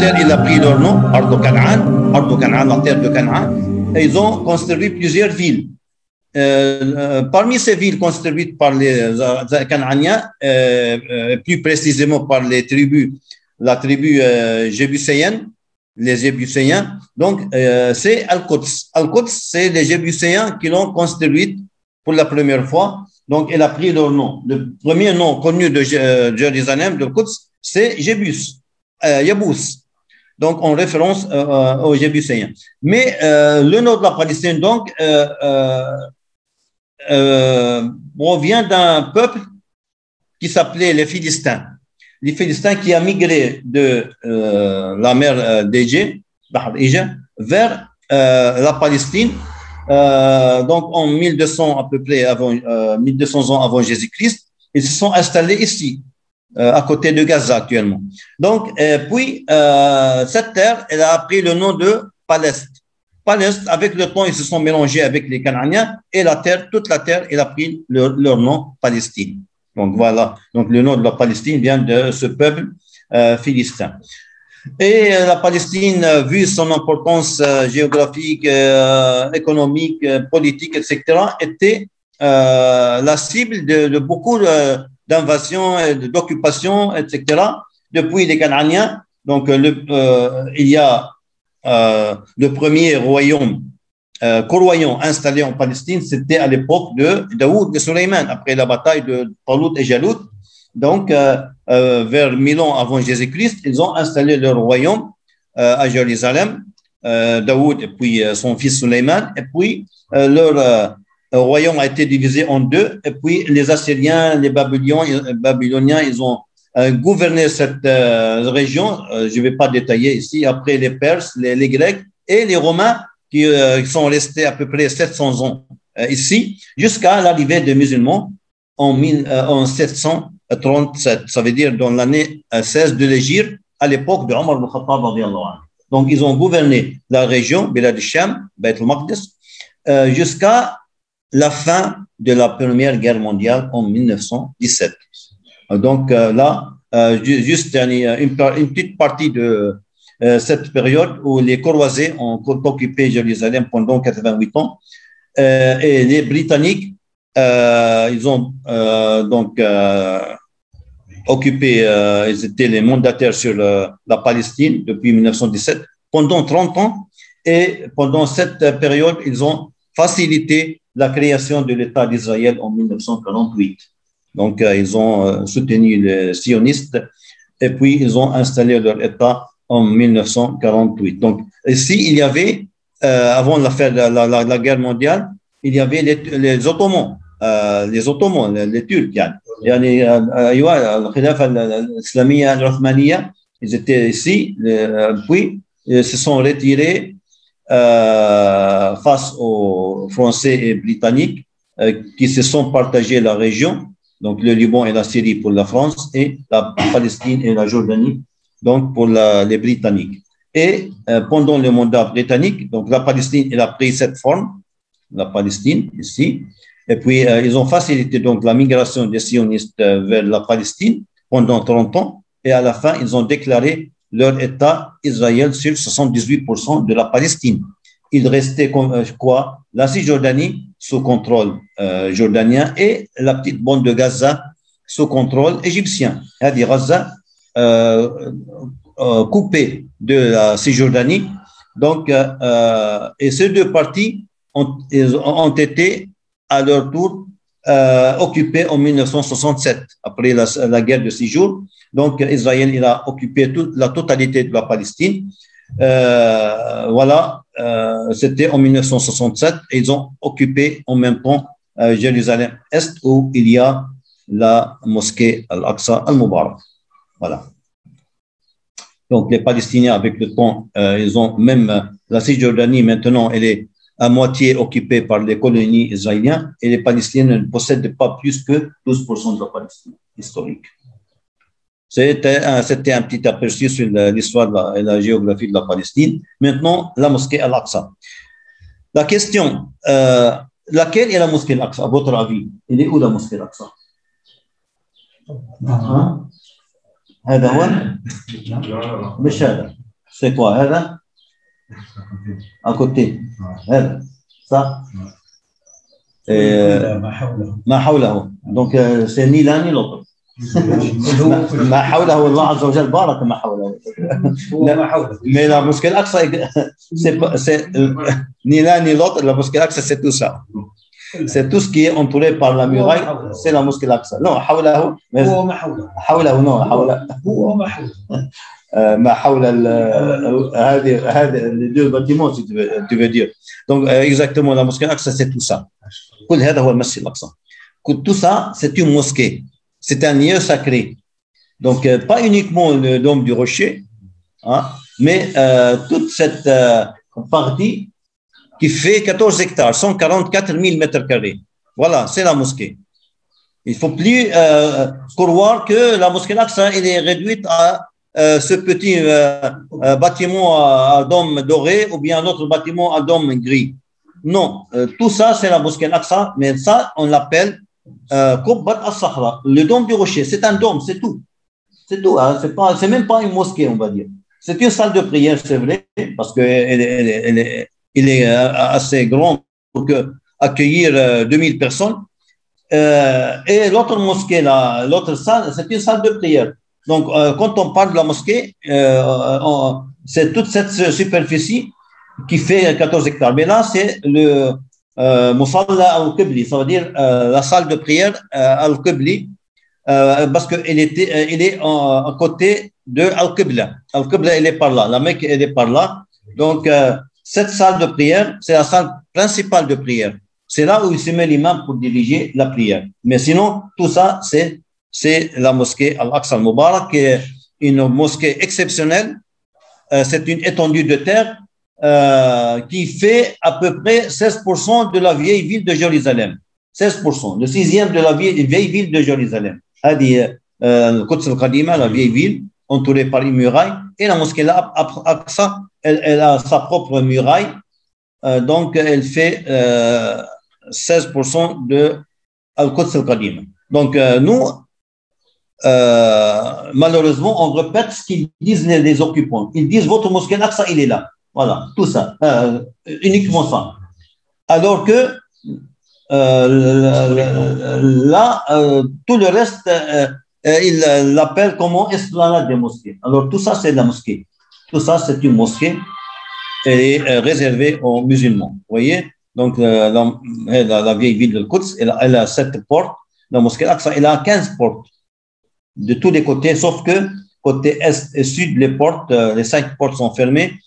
terre, il a pris leur nom, Ardo Canaan, la terre de Canaan, et ils ont construit plusieurs villes. Parmi ces villes construites par les Canaaniens, plus précisément par les tribus, la tribu jébuséenne, les Jébuséens, donc c'est Al-Quds. Al-Quds, c'est les Jébuséens qui l'ont construite pour la première fois, donc elle a pris leur nom. Le premier nom connu de Jérusalem, de Quds, c'est Jébus, Yabous, donc en référence aux Jébuséens. Mais le nom de la Palestine, donc, provient d'un peuple qui s'appelait les Philistins. Les Philistins qui a migré de la mer d'Égée, vers la Palestine, donc en 1200 à peu près avant 1200 ans avant Jésus-Christ, ils se sont installés ici, à côté de Gaza actuellement. Donc, puis cette terre, elle a pris le nom de Palestine. Palestine, avec le temps, ils se sont mélangés avec les Canaaniens et la terre, toute la terre, elle a pris leur nom Palestine. Donc voilà, donc le nom de la Palestine vient de ce peuple philistin. Et la Palestine, vu son importance géographique, économique, politique, etc., était la cible de beaucoup d'invasions, d'occupations, etc., depuis les Canaaniens. Donc il y a le premier royaume co-royaume installé en Palestine, c'était à l'époque de Daoud et Sulayman, après la bataille de Talut et Jalut. Donc, vers 1000 ans avant Jésus-Christ, ils ont installé leur royaume à Jérusalem, Daoud et puis son fils Sulayman, et puis leur royaume a été divisé en deux, et puis les Assyriens, les Babyloniens, ils ont gouverné cette région, je ne vais pas détailler ici, après les Perses, les Grecs et les Romains, qui sont restés à peu près 700 ans ici, jusqu'à l'arrivée des musulmans en 737, ça veut dire dans l'année 16 de l'Hégire, à l'époque de Omar ibn Khattab. Donc, ils ont gouverné la région, Bilad al-Sham, Bayt al-Maqdis, jusqu'à la fin de la Première Guerre mondiale en 1917. Donc, là, juste une petite partie de cette période où les Croisés ont occupé Jérusalem pendant 88 ans et les Britanniques, ils ont donc occupé, ils étaient les mandataires sur la Palestine depuis 1917 pendant 30 ans et pendant cette période, ils ont facilité la création de l'État d'Israël en 1948. Donc, ils ont soutenu les sionistes et puis ils ont installé leur État en 1948. Donc, ici, il y avait, avant la guerre mondiale, il y avait les Ottomans, les Turcs. يعني الخلافة الإسلامية العثمانية, ils étaient ici, puis ils se sont retirés face aux Français et Britanniques qui se sont partagés la région, donc le Liban et la Syrie pour la France et la Palestine et la Jordanie donc pour les Britanniques. Et pendant le mandat britannique, donc la Palestine, elle a pris cette forme, la Palestine ici, et puis ils ont facilité donc la migration des sionistes vers la Palestine pendant 30 ans, et à la fin, ils ont déclaré leur État Israël sur 78% de la Palestine. Il restait quoi? La Cisjordanie sous contrôle jordanien et la petite bande de Gaza sous contrôle égyptien. C'est-à-dire Gaza coupé de la Cisjordanie. Donc, et ces deux parties ont été à leur tour occupés en 1967, après la guerre de 6 jours. Donc, Israël il a occupé la totalité de la Palestine. Voilà, c'était en 1967 et ils ont occupé en même temps Jérusalem-Est où il y a la mosquée Al-Aqsa Al-Mubarak. Voilà. Donc, les Palestiniens, avec le temps, ils ont même la Cisjordanie maintenant, elle est à moitié occupée par les colonies israéliennes et les Palestiniens ne possèdent pas plus que 12% de la Palestine historique. C'était un petit aperçu sur l'histoire et la géographie de la Palestine. Maintenant, la mosquée Al-Aqsa. La question, laquelle est la mosquée Al-Aqsa, à votre avis? Elle est où la mosquée Al-Aqsa? هذا هو مش هذا C'est quoi, hein? À côté. Ça. ما حوله. Donc, c'est ni l'un ni l'autre. ما حوله الله عز وجل بارك ما حوله. Mais la mosquée Al-Aqsa, c'est ni l'un ni l'autre. La mosquée Al-Aqsa, c'est tout ça. C'est tout ce qui est entouré par la muraille, c'est la mosquée Al-Aqsa. Non, حوله. حوله non, حوله. ما حول هذه les deux bâtiments, si tu veux dire. Donc, exactement, la mosquée Al-Aqsa, c'est tout ça. كل هذا هو المسجد الأقصى. Tout ça, c'est une mosquée. C'est un lieu sacré. Donc, pas uniquement le dôme du rocher, hein, mais toute cette partie qui fait 14 hectares, 144 000 mètres carrés. Voilà, c'est la mosquée. Il ne faut plus croire que la mosquée Al-Aqsa elle est réduite à ce petit bâtiment à dôme doré ou bien un autre bâtiment à dôme gris. Non, tout ça, c'est la mosquée Al-Aqsa, mais ça, on l'appelle Qubbat al-Sahra, le dôme du rocher. C'est un dôme, c'est tout. C'est tout, hein, c'est même pas une mosquée, on va dire. C'est une salle de prière, c'est vrai, parce qu'elle est assez grande pour accueillir 2000 personnes. Et l'autre mosquée, l'autre salle, c'est une salle de prière. Donc, quand on parle de la mosquée, c'est toute cette superficie qui fait 14 hectares. Mais là, c'est le Musalla al-Qibli, ça veut dire la salle de prière al-Qibli, parce qu'elle est à côté de al-Qibla. Al-Qibla, elle est par là. La Mecque, elle est par là. Donc, cette salle de prière, c'est la salle principale de prière. C'est là où il se met l'imam pour diriger la prière. Mais sinon, tout ça, c'est la mosquée Al-Aqsa al-Mubarak, qui est une mosquée exceptionnelle. C'est une étendue de terre qui fait à peu près 16% de la vieille ville de Jérusalem. 16%, le sixième de la vieille ville de Jérusalem. Al-Quds al-Qadima, la vieille ville, entourée par une muraille. Et la mosquée Al-Aqsa, elle a sa propre muraille. Donc, elle fait 16% de Al-Quds al-Qadima. Donc, nous, malheureusement, on répète ce qu'ils disent les occupants. Ils disent votre mosquée Al-Aqsa, il est là. Voilà, tout ça, uniquement ça. Alors que là, tout le reste, ils l'appellent comment esplanade des mosquées. Alors tout ça, c'est la mosquée. Tout ça, c'est une mosquée. Elle est réservée aux musulmans. Vous voyez? Donc, la vieille ville de Quds, elle a 7 portes. La mosquée Al-Aqsa, elle a 15 portes de tous les côtés, sauf que côté est et sud, les 5 portes sont fermées.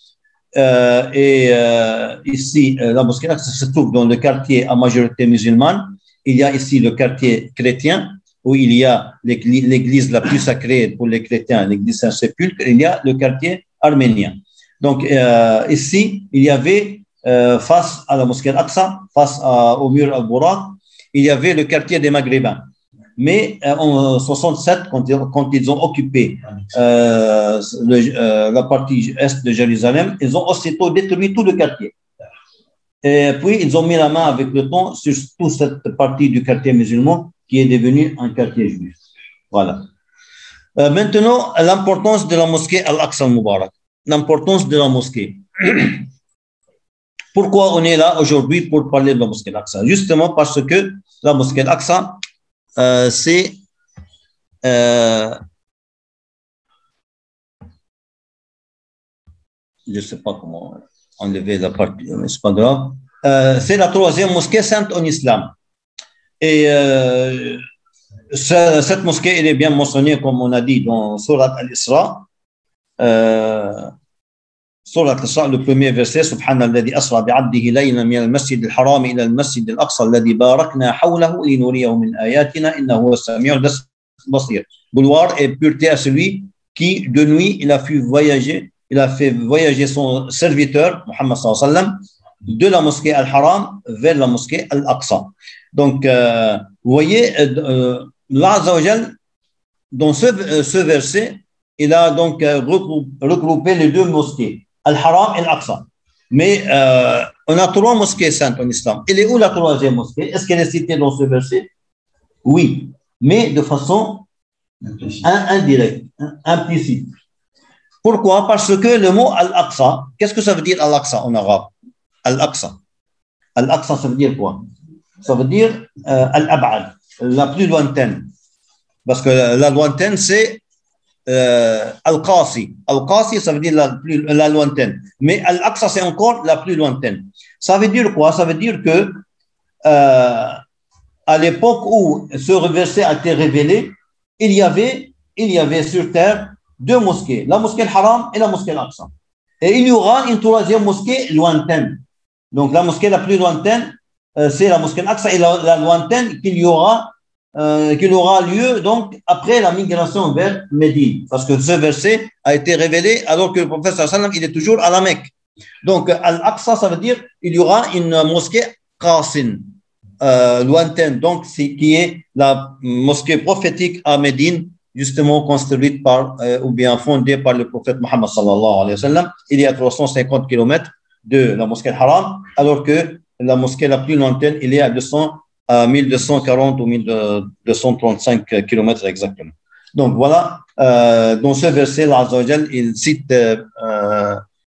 Ici, la mosquée Al-Aqsa se trouve dans le quartier à majorité musulmane. Il y a ici le quartier chrétien, où il y a l'église la plus sacrée pour les chrétiens, l'église Saint-Sépulcre. Il y a le quartier arménien. Donc, ici, il y avait, face à la mosquée Al-Aqsa, face au mur Al-Buraq, il y avait le quartier des Maghrébins. Mais en 67, quand ils ont occupé la partie est de Jérusalem, ils ont aussitôt détruit tout le quartier. Et puis, ils ont mis la main avec le temps sur toute cette partie du quartier musulman qui est devenu un quartier juif. Voilà. Maintenant, l'importance de la mosquée Al-Aqsa al-Mubarak. L'importance de la mosquée. Pourquoi on est là aujourd'hui pour parler de la mosquée Al-Aqsa? Justement parce que la mosquée Al-Aqsa, c'est je ne sais pas comment enlever la partie, mais c'est pas grave. C'est la 3e mosquée sainte en islam. Et cette mosquée, elle est bien mentionnée, comme on a dit, dans Surat Al-Isra. Surat Al-Isra, le premier verset, Subhanalladhi asra bi'abdihi laylan min al-masjid al-haram ila al-masjid al-aqsa alladhi barakna hawlahu linuriyahu min ayatina innahu as-sami'ul basir. Gloire et pureté à celui qui, de nuit, il a fait voyager son serviteur, Muhammad sallallahu alayhi wa sallam, de la mosquée Al-Haram vers la mosquée Al-Aqsa. Donc, vous voyez, Allah Azza wa Jal, dans ce verset, il a donc regroupé les 2 mosquées, Al-Haram et Al-Aqsa. Mais on a 3 mosquées saintes en islam. Elle est où la 3e mosquée? Est-ce qu'elle est citée dans ce verset? Oui, mais de façon indirecte, implicite. Pourquoi? Parce que le mot Al-Aqsa, qu'est-ce que ça veut dire Al-Aqsa en arabe? Al-Aqsa. Al-Aqsa, ça veut dire quoi? Ça veut dire Al-Ab'ad, la plus lointaine. Parce que la lointaine, c'est Al-Qasi. Al-Qasi, ça veut dire la lointaine. Mais Al-Aqsa, c'est encore la plus lointaine. Ça veut dire quoi? Ça veut dire que à l'époque où ce verset a été révélé, il y avait sur terre deux mosquées, la mosquée Al-Haram et la mosquée Al-Aqsa. Et il y aura une troisième mosquée lointaine. Donc la mosquée la plus lointaine, c'est la mosquée Al-Aqsa, et la lointaine qu'il y aura lieu donc après la migration vers Médine. Parce que ce verset a été révélé alors que le prophète sallallahu alayhi wa sallam, il est toujours à la Mecque. Donc Al-Aqsa, ça veut dire il y aura une mosquée Qasin, lointaine, donc qui est la mosquée prophétique à Médine, justement construite par ou bien fondée par le prophète Mohammed sallallahu alayhi wa sallam, il y a 350 km de la mosquée Haram, alors que la mosquée la plus lointaine, il est à 1240 ou 1235 km exactement. Donc voilà, dans ce verset, Allah Azza wa Jal, il cite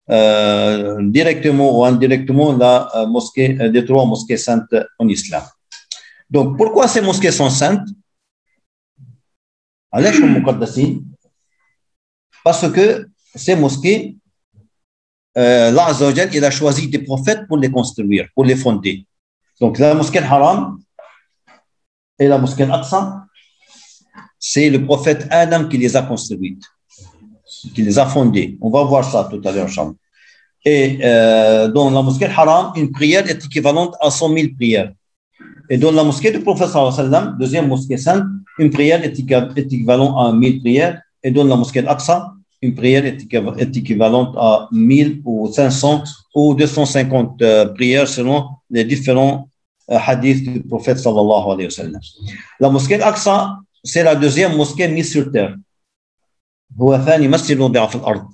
directement ou indirectement la mosquée, des trois mosquées saintes en islam. Donc pourquoi ces mosquées sont saintes? Parce que ces mosquées, Allah Azza wa Jal, il a choisi des prophètes pour les construire, pour les fonder. Donc la mosquée Haram et la mosquée Al-Aqsa, c'est le prophète Adam qui les a construites, qui les a fondées. On va voir ça tout à l'heure, Inch'Allah. Et dans la mosquée Haram, une prière est équivalente à 100 000 prières. Et dans la mosquée du prophète sallallahu alayhi wa sallam, deuxième mosquée sainte, une prière est équivalente à 1000 prières. Et dans la mosquée Al-Aqsa, une prière est équivalente à 1000 ou 500 ou 250 prières selon les différents hadiths du prophète sallallahu alayhi wa sallam. La mosquée Al-Aqsa, c'est la deuxième mosquée mise sur terre. هو ثاني مسجد وضع في الأرض.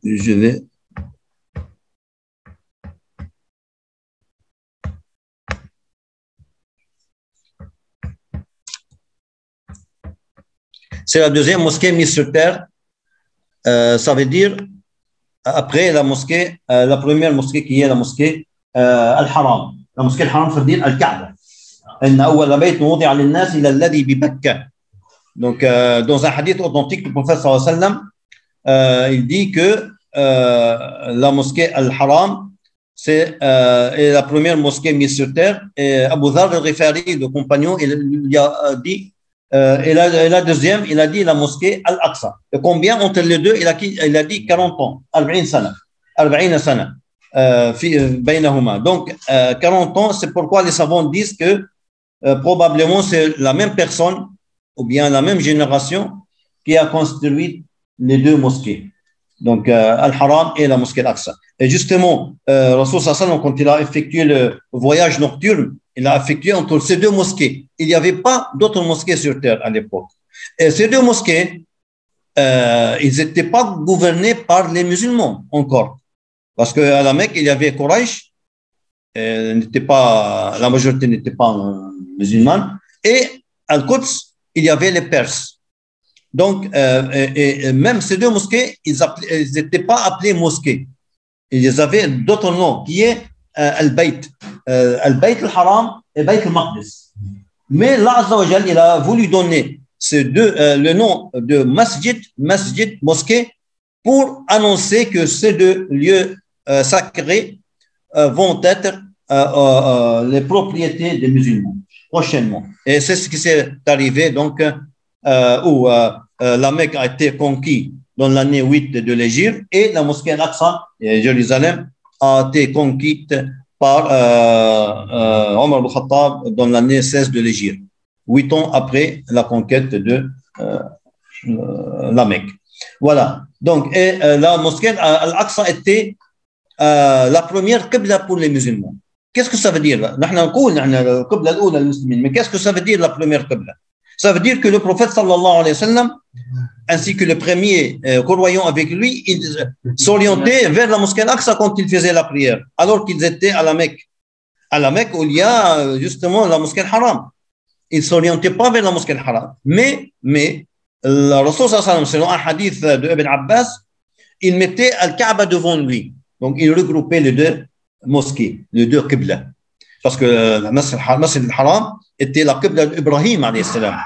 Je vais. C'est la deuxième mosquée mise sur terre. Ça veut dire après la mosquée, la première mosquée qui est la mosquée Al-Haram. La mosquée Al-Haram, ça veut dire Al-Kaaba. إن أول بيت وضع للناس إلى الذي بمكة. Donc dans un hadith authentique du prophète sallallahu alayhi wa sallam, il dit que la mosquée Al-Haram c'est la première mosquée mise sur terre. Et Abu Dharr al-Ghifari, le compagnon, il a dit et la deuxième, il a dit la mosquée Al-Aqsa. Et combien entre les deux? Il a dit 40 ans, 40 sana, 40 sana. Donc 40 ans, c'est pourquoi les savants disent que probablement c'est la même personne ou bien la même génération qui a construit les deux mosquées, donc Al-Haram et la mosquée Al-Aqsa. Et justement, Rasul sallallahu alayhi wa sallam, quand il a effectué le voyage nocturne, il a effectué entre ces deux mosquées. Il n'y avait pas d'autres mosquées sur terre à l'époque. Et ces deux mosquées, ils n'étaient pas gouvernés par les musulmans encore. Parce qu'à la Mecque, il y avait Quraysh, la majorité n'était pas musulmane, et à Al-Quds, il y avait les Perses. Donc, et même ces deux mosquées, ils n'étaient pas appelés mosquées. Ils avaient d'autres noms, qui est Al-Bayt. Al-Bayt al-Haram et Bayt al-Maqdis. Mais Allah Azza wa Jal, il a voulu donner ces deux, le nom de masjid, mosquée, pour annoncer que ces deux lieux sacrés vont être les propriétés des musulmans prochainement. Et c'est ce qui s'est arrivé, donc, où la Mecque a été conquise dans l'année 8 de l'Hégire et la mosquée Al-Aqsa, Jérusalem, a été conquise par Omar al-Khattab dans l'année 16 de l'Hégire, 8 ans après la conquête de la Mecque. Voilà. Donc, la mosquée Al-Aqsa était la première qibla pour les musulmans. Qu'est-ce que ça veut dire? Mais qu'est-ce que ça veut dire la première qibla? Ça veut dire que le prophète sallallahu alayhi wa sallam, ainsi que le premier croyant avec lui, ils s'orientaient vers la mosquée Al-Aqsa quand ils faisaient la prière, alors qu'ils étaient à la Mecque. À la Mecque, où il y a justement la mosquée Al-Haram. il ne s'orientait pas vers la mosquée al-Haram. Mais le Rasul sallallahu alayhi wa sallam, selon un hadith de Ibn Abbas, il mettait Al-Kaaba devant lui. Donc, il regroupait les deux mosquées, les deux qibla. Parce que le Masjid al-Haram était la qibla d'Ibrahim, alayhi salam.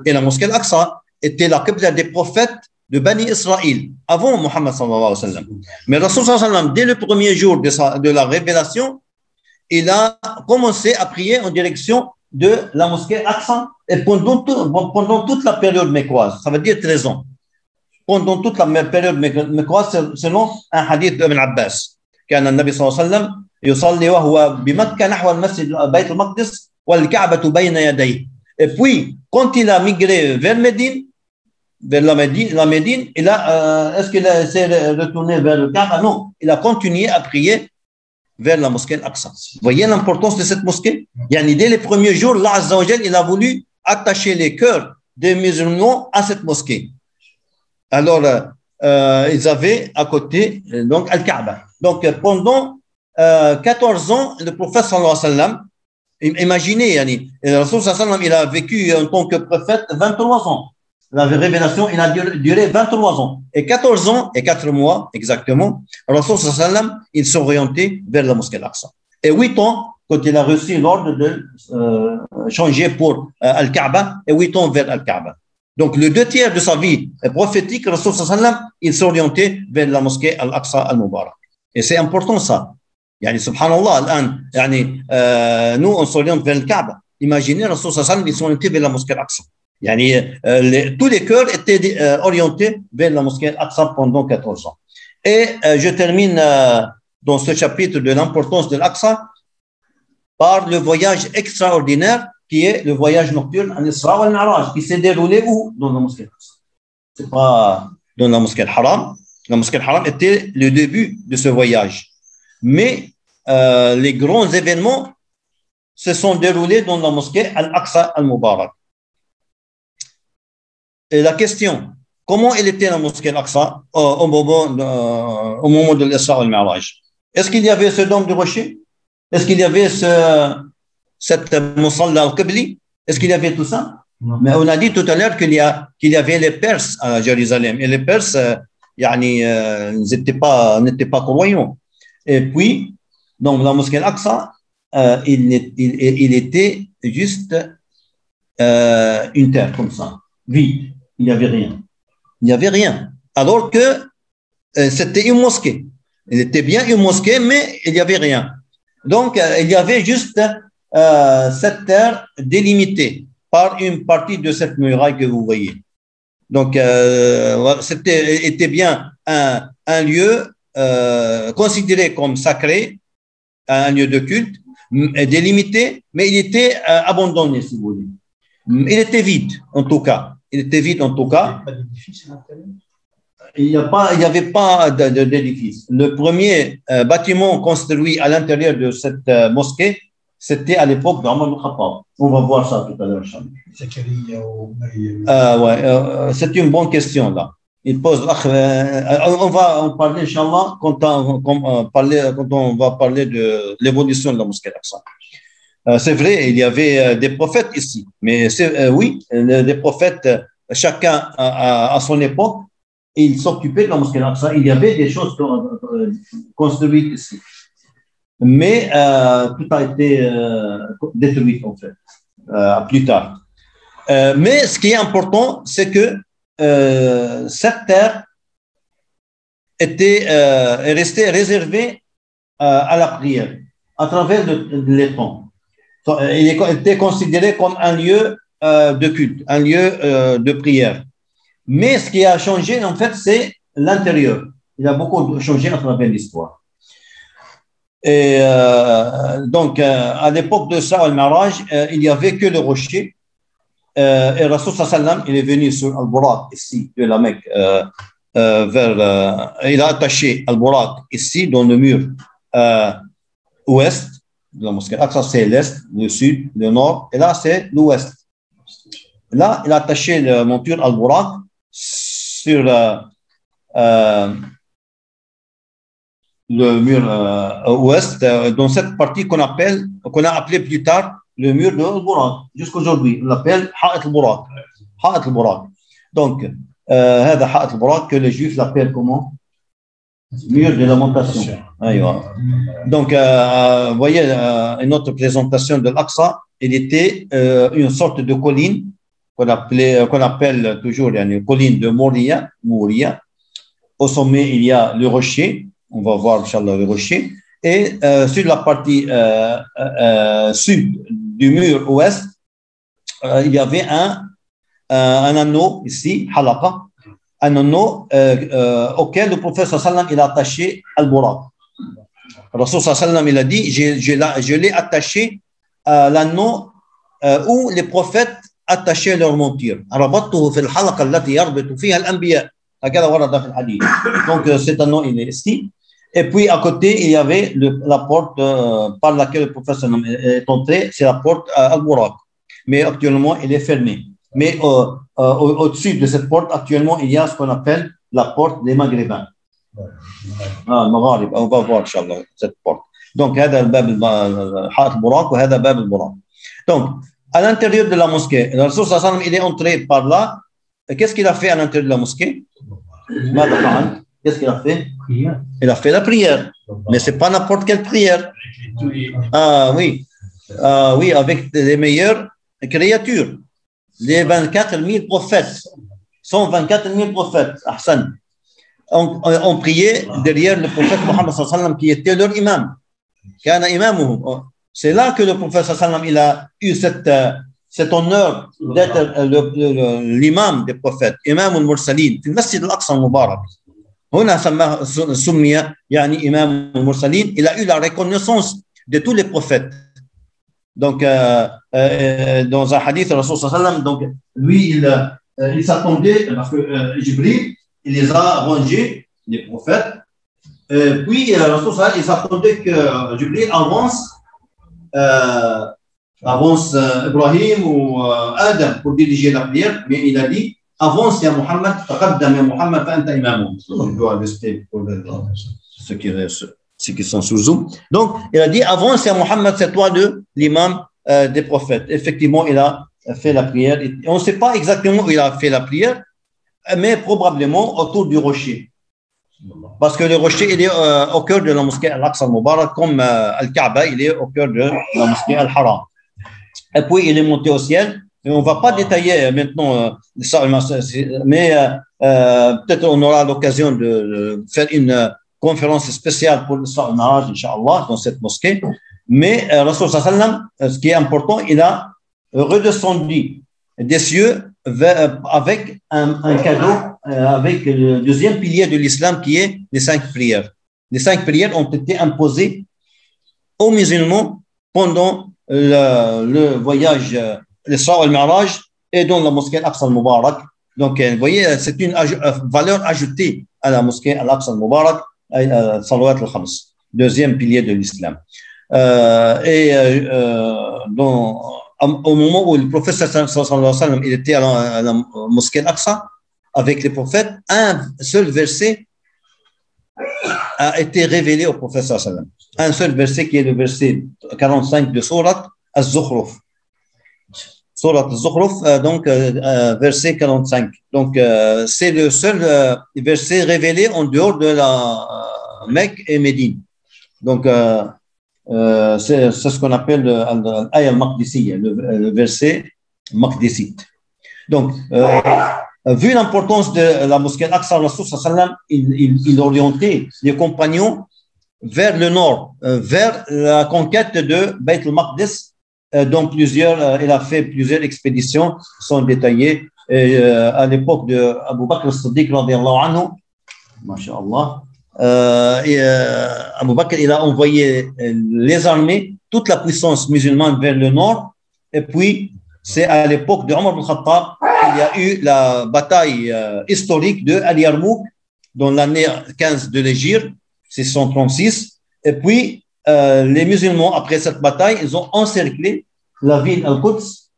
Et la mosquée al-Aqsa était la qibla des prophètes de Bani Israël, avant Muhammad sallallahu alayhi wa sallam. Mais Rasul sallallahu alayhi wa sallam, dès le premier jour de la révélation, il a commencé à prier en direction de la mosquée Aqsa et pendant toute la période mécoise, ça veut dire 13 ans. Pendant toute la période mécoise, selon un hadith d'Ibn Abbas, كان النبي صلى الله عليه وسلم يصلي وهو بمكة نحو المسجد بيت المقدس والكعبة بين يديه. Et puis, quand il a migré vers la Médine, est-ce qu'il s'est retourné vers le Kaaba? Non, il a continué à prier vers la mosquée Al-Aqsa. Vous voyez l'importance de cette mosquée? Dès les premiers jours, Allah Azza wa Jal, il a voulu attacher les cœurs des musulmans à cette mosquée. Alors, ils avaient à côté donc Al-Kaaba. Donc, pendant 14 ans, le prophète sallallahu alayhi wa sallam, imaginez, le Rasul sallallahu alayhi wa sallam, il a vécu en tant que prophète 23 ans. La révélation, il a duré 23 ans. Et 14 ans et 4 mois, exactement, le Rasul sallallahu alayhi wa sallam, il s'orientait vers la mosquée Al-Aqsa. Et 8 ans, quand il a reçu l'ordre de changer pour Al-Kaaba, et 8 ans vers Al-Kaaba. Donc, le 2/3 de sa vie prophétique, le Rasul sallallahu alayhi wa sallam, il s'orientait vers la mosquée Al-Aqsa Al-Mubarak. Et c'est important ça. Subhanallah, nous, on s'oriente vers le Kaaba. Imaginez, le Rasul sallallahu alayhi wa sallam, il s'orientait vers la mosquée Al-Aqsa. Tous les cœurs étaient orientés vers la mosquée Al-Aqsa pendant 14 ans. Et je termine dans ce chapitre de l'importance de l'Aqsa par le voyage extraordinaire qui est le voyage nocturne en Isra wal Mi'raj, qui s'est déroulé où? Dans la mosquée Al-Aqsa. Ce n'est pas dans la mosquée Al-Haram. La mosquée Al-Haram était le début de ce voyage. Mais les grands événements se sont déroulés dans la mosquée Al-Aqsa Al-Mubarak. Et la question, comment elle était la mosquée Al-Aqsa au moment de l'Isra wal Mi'raj? Est-ce qu'il y avait ce dôme de rocher? Est-ce qu'il y avait cette musalla al-Qibli? Est-ce qu'il y avait tout ça? Non. Mais on a dit tout à l'heure qu'il y avait les Perses à Jérusalem. Et les Perses, n'étaient pas croyants. Et puis, donc la mosquée Al-Aqsa, il était juste une terre comme ça, vide. Il n'y avait rien. Il n'y avait rien. Alors que c'était une mosquée. Il était bien une mosquée, mais il n'y avait rien. Donc, il y avait juste cette terre délimitée par une partie de cette muraille que vous voyez. Donc, était bien un lieu considéré comme sacré, un lieu de culte, délimité, mais il était abandonné, si vous voulez. Il était vide, en tout cas. Il était vide, en tout cas. Il n'y avait pas d'édifice. Le premier bâtiment construit à l'intérieur de cette mosquée, c'était à l'époque d'Omar ibn Khattab. On va voir ça tout à l'heure. C'est une bonne question, là. Il pose, on va en parler, Inch'Allah, quand on va parler de l'évolution de la mosquée Al-Aqsa. C'est vrai, il y avait des prophètes ici, mais oui, des prophètes, chacun à son époque, ils s'occupaient de la mosquée Al-Aqsa. Il y avait des choses construites ici. Mais tout a été détruit, en fait, plus tard. Mais ce qui est important, c'est que cette terre est restée réservée à la prière à travers les temps. Il était considéré comme un lieu de culte, un lieu de prière. Mais ce qui a changé, en fait, c'est l'intérieur. Il a beaucoup changé à travers l'histoire. Et donc, à l'époque de Isra al-Mi'raj, il n'y avait que le rocher. Et Rasul sallam, il est venu sur Al-Buraq, ici, de la Mecque, il a attaché Al-Buraq, ici, dans le mur ouest de la mosquée. Al-Aqsa, c'est l'est, le sud, le nord, et là, c'est l'ouest. Là, il a attaché la monture Al-Buraq sur le mur ouest, dans cette partie qu'on a appelé plus tard le mur de Al-Burak. Jusqu'aujourd'hui, on l'appelle Ha'at al-Burak. Ha'at al-Burak. Donc, هذا Ha'at al-Burak que les Juifs l'appellent comment? Mur de lamentation. Donc, vous voyez, une autre présentation de l'Aqsa, il était une sorte de colline qu'on appelle toujours une colline de Mouria. Au sommet, il y a le rocher. On va voir, Inch'Allah, le rocher. Et sur la partie sud du mur ouest, il y avait un anneau ici, halaqa, un anneau auquel le prophète sallam il a attaché al-Burak. Le Rasul sallam il a dit, je l'ai attaché à l'anneau où les prophètes attachaient leur monture. ربطته في الحلقة التي يربط فيها الأنبياء. هكذا ورد في الحديث. Donc cet anneau il est ici. Et puis à côté il y avait la porte par laquelle le prophète sallam est entré, c'est la porte al-Burak. Mais actuellement il est fermé. Mais au-dessus de cette porte, actuellement, il y a ce qu'on appelle la porte des Maghrébins. Maghrib, on va voir, Inch'Allah, cette porte. Donc, هذا الباب حائط البراق وهذا باب البراق. Donc, à l'intérieur de la mosquée, le Rasul sallallahu alayhi wa sallam, il est entré par là. Qu'est-ce qu'il a fait à l'intérieur de la mosquée? Qu'est-ce qu'il a fait? Il a fait la prière. Mais ce n'est pas n'importe quelle prière. Oui. Oui, avec les meilleures créatures. Les 24 000 prophètes, 124 000 prophètes, Ahsan, ont prié derrière le prophète Mohammed sallallahu alayhi wa sallam qui était leur imam. C'est là que le prophète sallallahu alayhi wa sallam il a eu cet honneur d'être l'imam des prophètes, imam al-Mursalin, في المسجد الأقصى المبارك. هنا سمي يعني إمام المرسلين. Il a eu la reconnaissance de tous les prophètes. Donc, dans un hadith, le Rasul sallallahu alayhi wa sallam, donc, lui, il s'attendait, parce que Jibril, il les a rangés, les prophètes, puis le Rasul sallallahu alayhi wa sallam, il s'attendait que Jibril avance Ibrahim ou Adam pour diriger la prière, mais il a dit, avance ya Muhammad, taqaddam ya Muhammad, fa anta imamun. Je dois rester pour ceux qui sont sous Zoom. Donc, il a dit, avant, c'est Mohammed, c'est toi l'imam des prophètes. Effectivement, il a fait la prière. On ne sait pas exactement où il a fait la prière, mais probablement autour du rocher. Parce que le rocher, il est au cœur de la mosquée Al-Aqsa al-Mubarak, comme Al-Kaaba, il est au cœur de la mosquée Al-Haram. Et puis, il est monté au ciel. Et on ne va pas détailler maintenant ça, mais peut-être on aura l'occasion de faire une conférence spéciale pour l'Isra al-Mi'raj, Inch'Allah, dans cette mosquée. Mais Rasul sallallahu alayhi wa sallam, ce qui est important, il a redescendu des cieux avec un cadeau, avec le deuxième pilier de l'islam qui est les 5 prières. Les 5 prières ont été imposées aux musulmans pendant le voyage, l'Isra al-Mi'raj, et dans la mosquée Al-Aqsa al-Mubarak. Donc, vous voyez, c'est une valeur ajoutée à la mosquée Al-Aqsa al-Mubarak, Salawat al-Khams, deuxième pilier de l'islam. Au moment où le prophète sallallahu alayhi wa sallam il était à la mosquée Al-Aqsa avec les prophètes, un seul verset a été révélé au prophète sallallahu alayhi wa sallam. Un seul verset qui est le verset 45 de Surat Al-Zukhruf. Surat Al-Zukhruf, donc verset 45. Donc, c'est le seul verset révélé en dehors de la Mecque et Médine. Donc, c'est ce qu'on appelle l'Aya al-Maqdisiyya, le verset Maqdisite. Donc, vu l'importance de la mosquée Al-Aqsa, Rasul sallallahu alayhi wa sallam, il orientait les compagnons vers le nord, vers la conquête de Bayt al-Maqdis, dont il a fait plusieurs expéditions, sont détaillées à l'époque de Abu Bakr as-Siddiq radiyallahu anhu, masha'Allah. Abu Bakr, il a envoyé les armées, toute la puissance musulmane vers le nord, et puis c'est à l'époque de Omar ibn Khattab qu'il y a eu la bataille historique de Al-Yarmouk dans l'année 15 de l'Hégire, 636, et puis les musulmans, après cette bataille, ils ont encerclé la ville Al-Quds,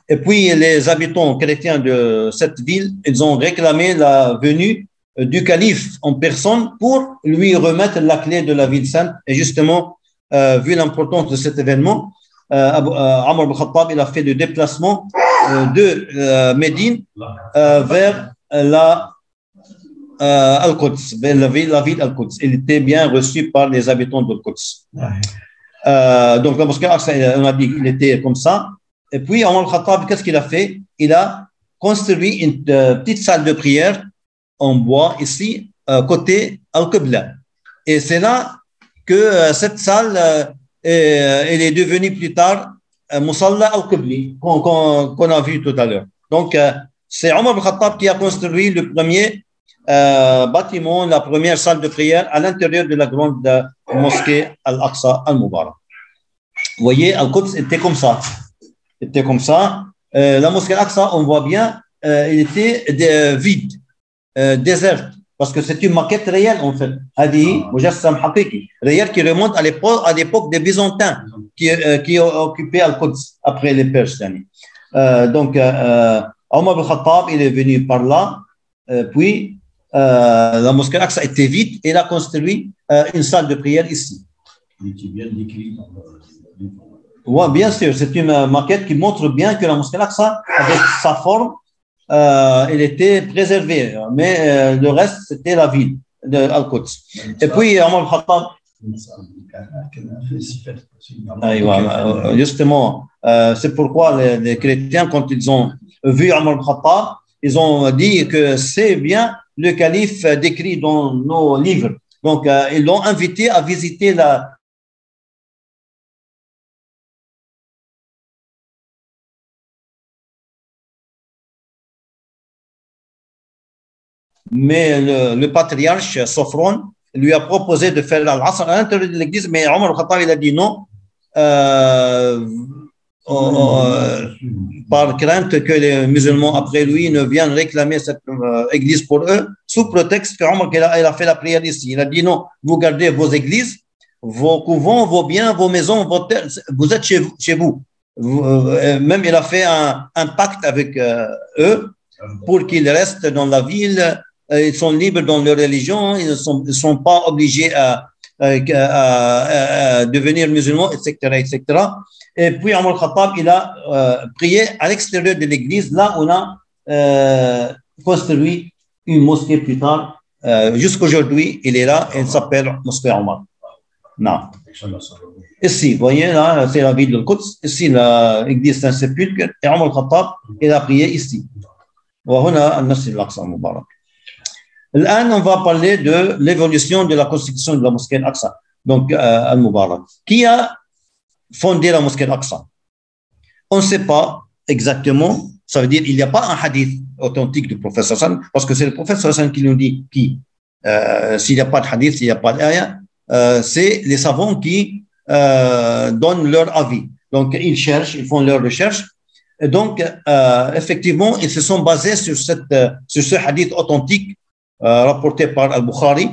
et puis les habitants chrétiens de cette ville, ils ont réclamé la venue du calife en personne pour lui remettre la clé de la ville sainte. Et justement, vu l'importance de cet événement, Omar ibn Khattab, il a fait le déplacement de Médine vers Al-Quds, vers la ville Al-Quds. Il était bien reçu par les habitants d'Al-Quds. Donc la mosquée Al-Aqsa, on a dit qu'il était comme ça. Et puis Omar ibn Khattab, qu'est-ce qu'il a fait? Il a construit une petite salle de prière en bois ici, côté Al-Qibla. Et c'est là que cette salle elle est devenue plus tard Musalla Al-Qibli, qu'on a vu tout à l'heure. Donc, c'est Omar ibn Khattab qui a construit le premier bâtiment, la première salle de prière à l'intérieur de la grande mosquée Al-Aqsa Al-Mubarak. Vous voyez, Al-Quds était comme ça. La mosquée Al-Aqsa, on voit bien, elle était vide, déserte. Parce que c'est une maquette réelle, en fait. Mujassam haqiqi, réelle qui remonte à l'époque des Byzantins qui ont occupé Al-Quds après les Perses. Donc, Omar ibn Khattab, il est venu par là, puis la mosquée Al-Aqsa était vide et il a construit une salle de prière ici. Oui, bien sûr, c'est une maquette qui montre bien que la mosquée Al-Aqsa, avec sa forme, il était préservé, mais le reste, c'était la ville de Al-Quds. Et puis, Omar ibn Khattab, justement, c'est pourquoi les chrétiens, quand ils ont vu Omar ibn Khattab, ils ont dit que c'est bien le calife décrit dans nos livres. Donc, ils l'ont invité à visiter la. Mais le patriarche Sophrone lui a proposé de faire l'Asr à l'intérieur de l'église, mais Omar ibn Khattab, il a dit non, par crainte que les musulmans après lui ne viennent réclamer cette église pour eux, sous prétexte qu'Omar il a fait la prière ici. Il a dit non, vous gardez vos églises, vos couvents, vos biens, vos maisons, vos terres, vous êtes chez vous. Même il a fait un pacte avec eux pour qu'ils restent dans la ville. Ils sont libres dans leur religion, ils ne sont pas obligés à devenir musulmans, etc., etc. Et puis, Omar Khattab, il a prié à l'extérieur de l'église, là où on a construit une mosquée plus tard. Jusqu'aujourd'hui, il est là, il s'appelle Mosquée Omar. Non. Ici, vous voyez, là, c'est la ville de Quds. Ici, l'église Saint-Sépulcre. Et Omar Khattab, il a prié ici. وهنا المسجد الأقصى المبارك. الآن on va parler de l'évolution de la constitution de la mosquée Al-Aqsa, donc Al-Mubarak. Qui a fondé la mosquée Al-Aqsa? On ne sait pas exactement, ça veut dire qu'il n'y a pas un hadith authentique du prophète Hassan, parce que c'est le prophète Hassan qui nous dit qui. S'il n'y a pas de hadith, s'il n'y a pas d'ayah, c'est les savants qui donnent leur avis. Donc ils cherchent, ils font leurs recherches. Et donc, effectivement, ils se sont basés sur ce hadith authentique rapporté par Al-Bukhari,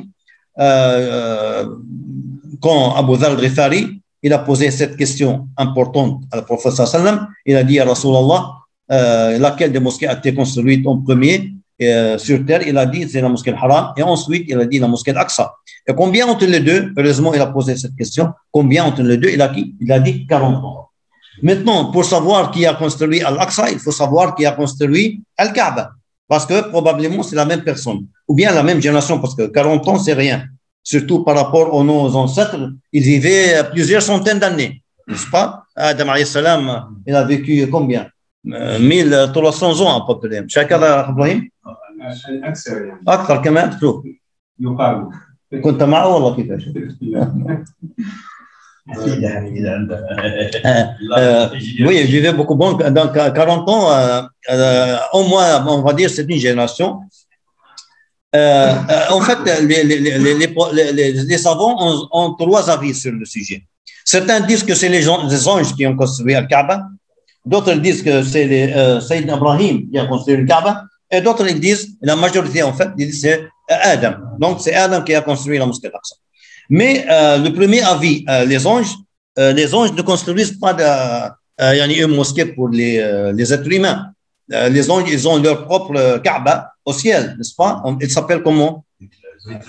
quand Abu Dharr al-Ghifari, il a posé cette question importante à la prophète sallam. Il a dit à Rasulallah, laquelle des mosquées a été construite en premier sur terre? Il a dit c'est la mosquée al-Haram, et ensuite il a dit la mosquée al-Aqsa. Et combien entre les deux? Heureusement, il a posé cette question. Combien entre les deux? Il a dit 40 ans. Maintenant, pour savoir qui a construit Al-Aqsa, il faut savoir qui a construit Al-Kaaba, parce que probablement c'est la même personne, ou bien la même génération, parce que 40 ans, c'est rien. Surtout par rapport à nos ancêtres, ils vivaient plusieurs centaines d'années, n'est-ce pas? Adam alayhi salam, il a vécu combien? 1300 ans à peu près. شكرا إبراهيم؟ أكثر كمان شوف. يقال. كنت معه والله كيفاش؟ Oui, je vivais beaucoup. Bon, donc 40 ans, au moins, on va dire, c'est une génération. En fait, les savants ont trois avis sur le sujet. Certains disent que c'est les anges qui ont construit le Kaaba. D'autres disent que c'est Sayyidina Ibrahim qui a construit le Kaaba. Et d'autres ils disent, la majorité en fait, ils disent c'est Adam. Donc c'est Adam qui a construit la mosquée Al-Aqsa. Mais le premier avis, les anges ne construisent pas une mosquée pour les êtres humains. Les anges, ils ont leur propre Kaaba au ciel, n'est-ce pas? Il s'appelle comment?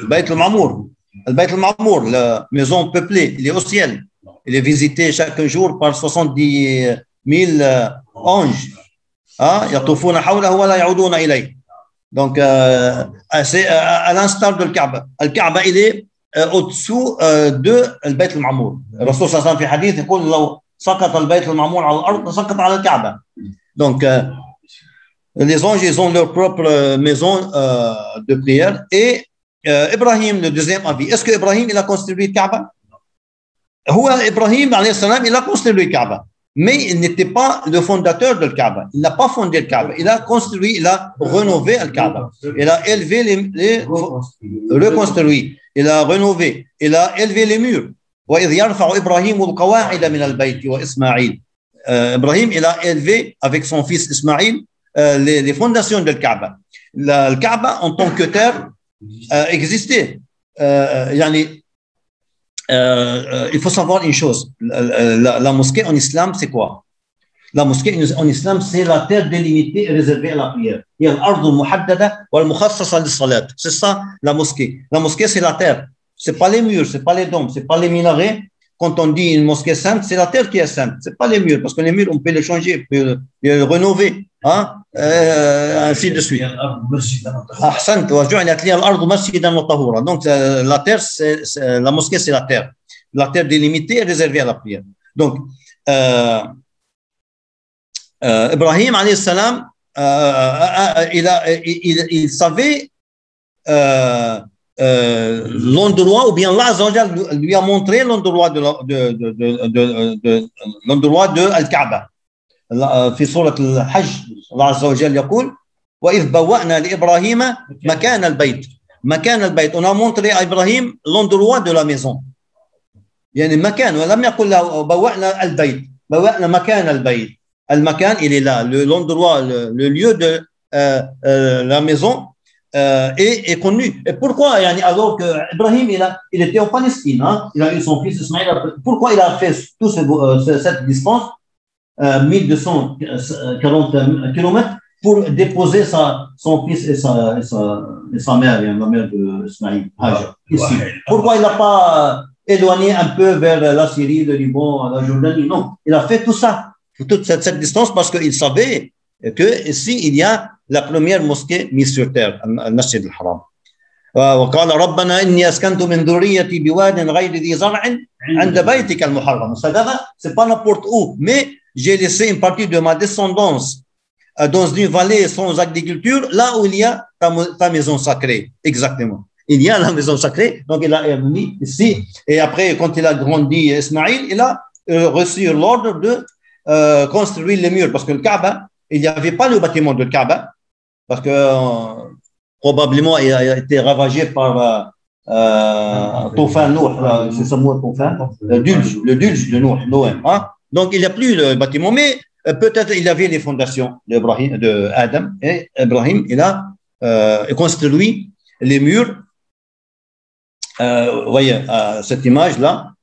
Bayt al-Mamour. Le Bayt al-Mamour, la maison peuplée, il est au ciel. Il est visité chaque jour par 70 000 anges. يطوفون حوله ولا يعودون إليه. Donc, c'est à l'instar de Kaaba. Al-Kaaba, il est au-dessous de Al-Bayt al-Ma'mour. Le Rasul sallallahu alayhi wa sallam, في حديث يقول لو سقط البيت المعمور على الأرض سقط على الكعبة. Donc, les anges, ils ont leur propre maison de prière. Et Ibrahim, le deuxième avis. Est-ce que Ibrahim, il a construit le Kaaba? Ibrahim, alayhi salam, il a construit le Kaaba. Mais il n'était pas le fondateur de le Kaaba. Il n'a pas fondé le Kaaba. Il a construit, il a rénové le Kaaba. Il a élevé reconstruit. Il a rénové. Il a élevé les murs. وإذ يرفع إبراهيم القواعد من البيت وإسماعيل. Ibrahim, il a élevé avec son fils Ismaïl les fondations de Kaaba. Le Kaaba, en tant que terre, existait. Il faut savoir une chose. La mosquée en islam, c'est quoi? La mosquée en islam, c'est la terre délimitée et réservée à la prière. Il y a l'ardh al-muhaddada wal mukhassasa lis-salat. C'est ça, la mosquée. La mosquée, c'est la terre. C'est pas les murs, c'est pas les dômes, c'est pas les minarets. Quand on dit une mosquée sainte, c'est la terre qui est sainte. C'est pas les murs, parce que les murs, on peut les changer, on peut les rénover, ainsi de suite. Donc, la terre, la mosquée, c'est la terre. La terre délimitée est réservée à la prière. Donc, Ibrahim, alayhi salam, il savait l'endroit, ou bien Allah Azza wa Jal lui a montré l'endroit de Al-Kaaba. في سورة الحج الله عز وجل يقول وإذ بوأنا لإبراهيم مكان البيت. On a montré à Ibrahim l'endroit de la maison. يعني مكان ولم يقل له بوأنا البيت. بوأنا مكان البيت. المكان il est là, l'endroit, le lieu de la maison est connu. Et pourquoi alors que Ibrahim il était en Palestine, il a eu son fils Ismaïl. Pourquoi il a fait toute cette distance 1240 km pour déposer son fils et sa mère, la mère d'Ismaïl, Hajar, ici? Pourquoi il n'a pas éloigné un peu vers la Syrie, le Liban, la Jordanie? Non, il a fait tout ça, toute cette distance, parce qu'il savait que ici il y a la première mosquée mise sur terre, al-Masjid al-Haram. وقال ربنا إني أسكنت من ذريتي بواد غير ذي زرع عند بيتك المحرم. C'est pas n'importe où, mais j'ai laissé une partie de ma descendance dans une vallée sans agriculture, là où il y a ta maison sacrée. Exactement. Il y a la maison sacrée, donc il a mis ici. Et après, quand il a grandi, Ismaïl, il a reçu l'ordre de construire les murs, parce que le Kaaba, il n'y avait pas le bâtiment de Kaaba, parce que probablement il a été ravagé par Toufan Nouh, c'est ça, Toufan, le dulge de Noé. Donc il n'y a plus le bâtiment, mais peut-être il y avait les fondations de Adam, et Ibrahim, il a construit les murs. Vous voyez cette image-là,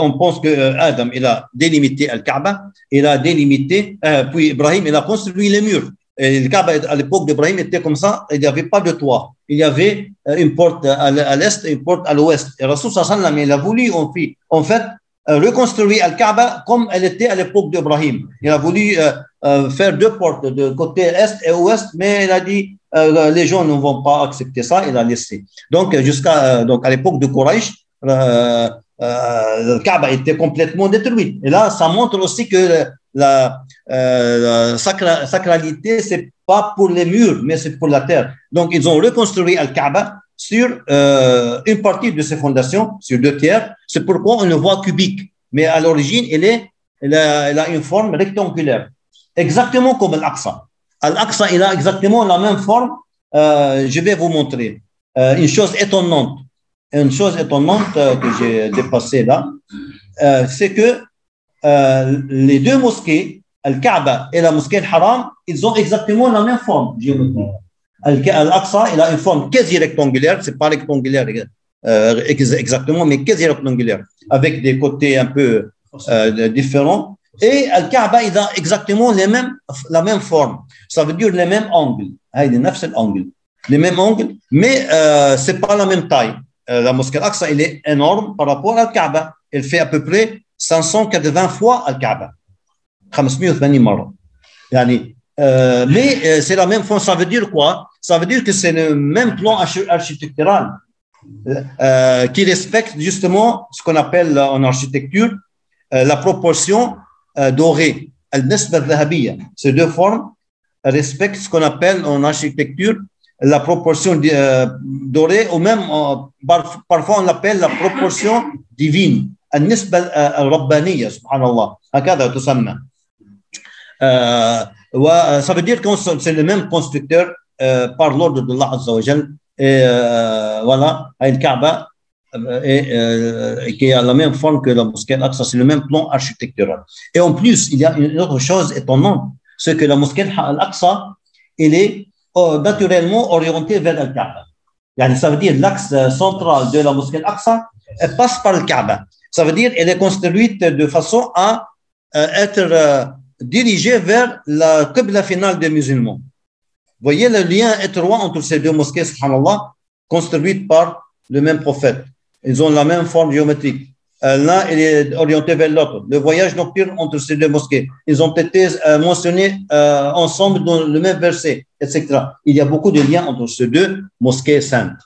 on pense que Adam, il a délimité Al-Kaaba, il a délimité, puis Ibrahim, il a construit les murs. Et le Kaaba, à l'époque d'Ibrahim, était comme ça, il n'y avait pas de toit. Il y avait une porte à l'est et une porte à l'ouest. Et Rasul sallallahu alayhi wa sallam, il a voulu, en fait, reconstruire Al-Kaaba comme elle était à l'époque d'Ibrahim. Il a voulu faire deux portes de côté est et ouest, mais il a dit les gens ne vont pas accepter ça, il a laissé. Donc, à l'époque de Quraysh, le Kaaba était complètement détruit. Et là, ça montre aussi que la sacralité, c'est pas pour les murs, mais c'est pour la terre. Donc, ils ont reconstruit Al-Kaaba sur une partie de ses fondations, sur 2 tiers. C'est pourquoi on le voit cubique. Mais à l'origine, elle a une forme rectangulaire, exactement comme Al-Aqsa. Al-Aqsa, il a exactement la même forme. Je vais vous montrer une chose étonnante. Une chose étonnante que j'ai dépassée là, c'est que les 2 mosquées, Al-Kaaba et la mosquée Al-Haram, ils ont exactement la même forme géométrique. Al-Aqsa, il a une forme quasi rectangulaire, c'est pas rectangulaire exactement, mais quasi rectangulaire, avec des côtés un peu différents. Et Al-Kaaba, il a exactement la même forme. Ça veut dire les mêmes angles. Les mêmes angles, mais c'est pas la même taille. La mosquée Al-Aqsa, elle est énorme par rapport à Al-Kaaba. Elle fait à peu près 580 fois Al-Kaaba. 580 مرة. يعني, mais c'est la même forme. Ça veut dire quoi? Ça veut dire que c'est le même plan architectural qui respecte justement ce qu'on appelle en architecture la proportion dorée. Al-Nisba al-Dhahabiyya. Ces deux formes respectent ce qu'on appelle en architecture la proportion dorée, ou même parfois on l'appelle la proportion divine. Al-Nisba al-Rabbaniyya, subhanallah. هكذا تسمى. Ça veut dire que c'est le même constructeur par l'ordre de Allah Azza wa Jal, et voilà, Al-Kaaba, qui a la même forme que la mosquée Al-Aqsa, c'est le même plan architectural. Et en plus, il y a une autre chose étonnante, c'est que la mosquée Al-Aqsa, elle est naturellement orientée vers Al-Kaaba. Ça veut dire l'axe central de la mosquée Al-Aqsa passe par le Kaaba. Ça veut dire qu'elle est construite de façon à être dirigée vers la qibla finale des musulmans. Vous voyez le lien étroit entre ces deux mosquées, subhanallah, construites par le même prophète. Ils ont la même forme géométrique. L'un est orienté vers l'autre. Le voyage nocturne entre ces deux mosquées, ils ont été mentionnés ensemble dans le même verset, etc. Il y a beaucoup de liens entre ces deux mosquées saintes.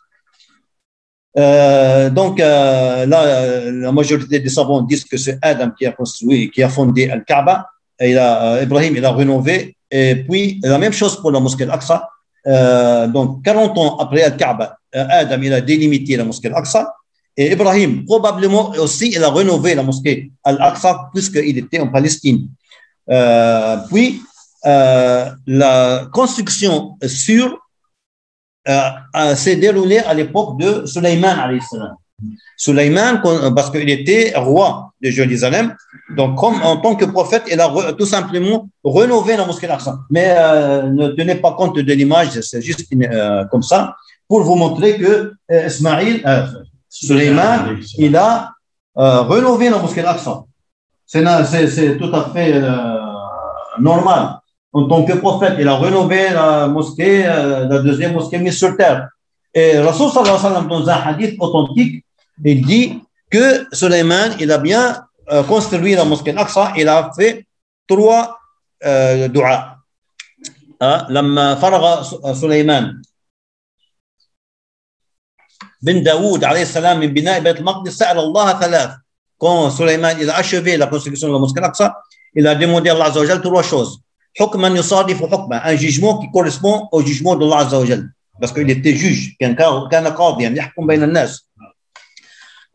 Donc, là, la majorité des savants disent que c'est Adam qui a construit, qui a fondé Al-Kaaba. Ibrahim, il a rénové. Et puis, la même chose pour la mosquée Al-Aqsa. Donc, 40 ans après Al-Kaaba, Adam, il a délimité la mosquée Al-Aqsa. Et Ibrahim, probablement aussi, il a rénové la mosquée Al-Aqsa puisqu'il était en Palestine. Puis, la construction sûre s'est déroulée à l'époque de Sulayman alayhi salam. Sulayman, parce qu'il était roi de Jérusalem, donc comme en tant que prophète, il a tout simplement rénové la mosquée Al-Aqsa. Mais ne tenez pas compte de l'image, c'est juste comme ça, pour vous montrer que Sulayman, il a rénové la mosquée Al-Aqsa. C'est tout à fait normal. En tant que prophète, il a rénové la mosquée, la deuxième mosquée mise sur terre. Et Rasul sallallahu alayhi wa sallam, dans un hadith authentique, il dit que Sulayman, il a bien construit la mosquée Al-Aqsa, il a fait 3 du'a. لما فرغ سليمان بن داود عليه السلام من بناء بيت المقدس سأل الله 3. Quand Sulayman il a achevé la construction de la mosquée Al-Aqsa, il a demandé à Allah Azza wa Jal 3 choses. حكما يصادف حكما, un jugement qui correspond au jugement de Allah Azza wa Jal, parce qu'il était juge, كان قاضيا يحكم بين الناس.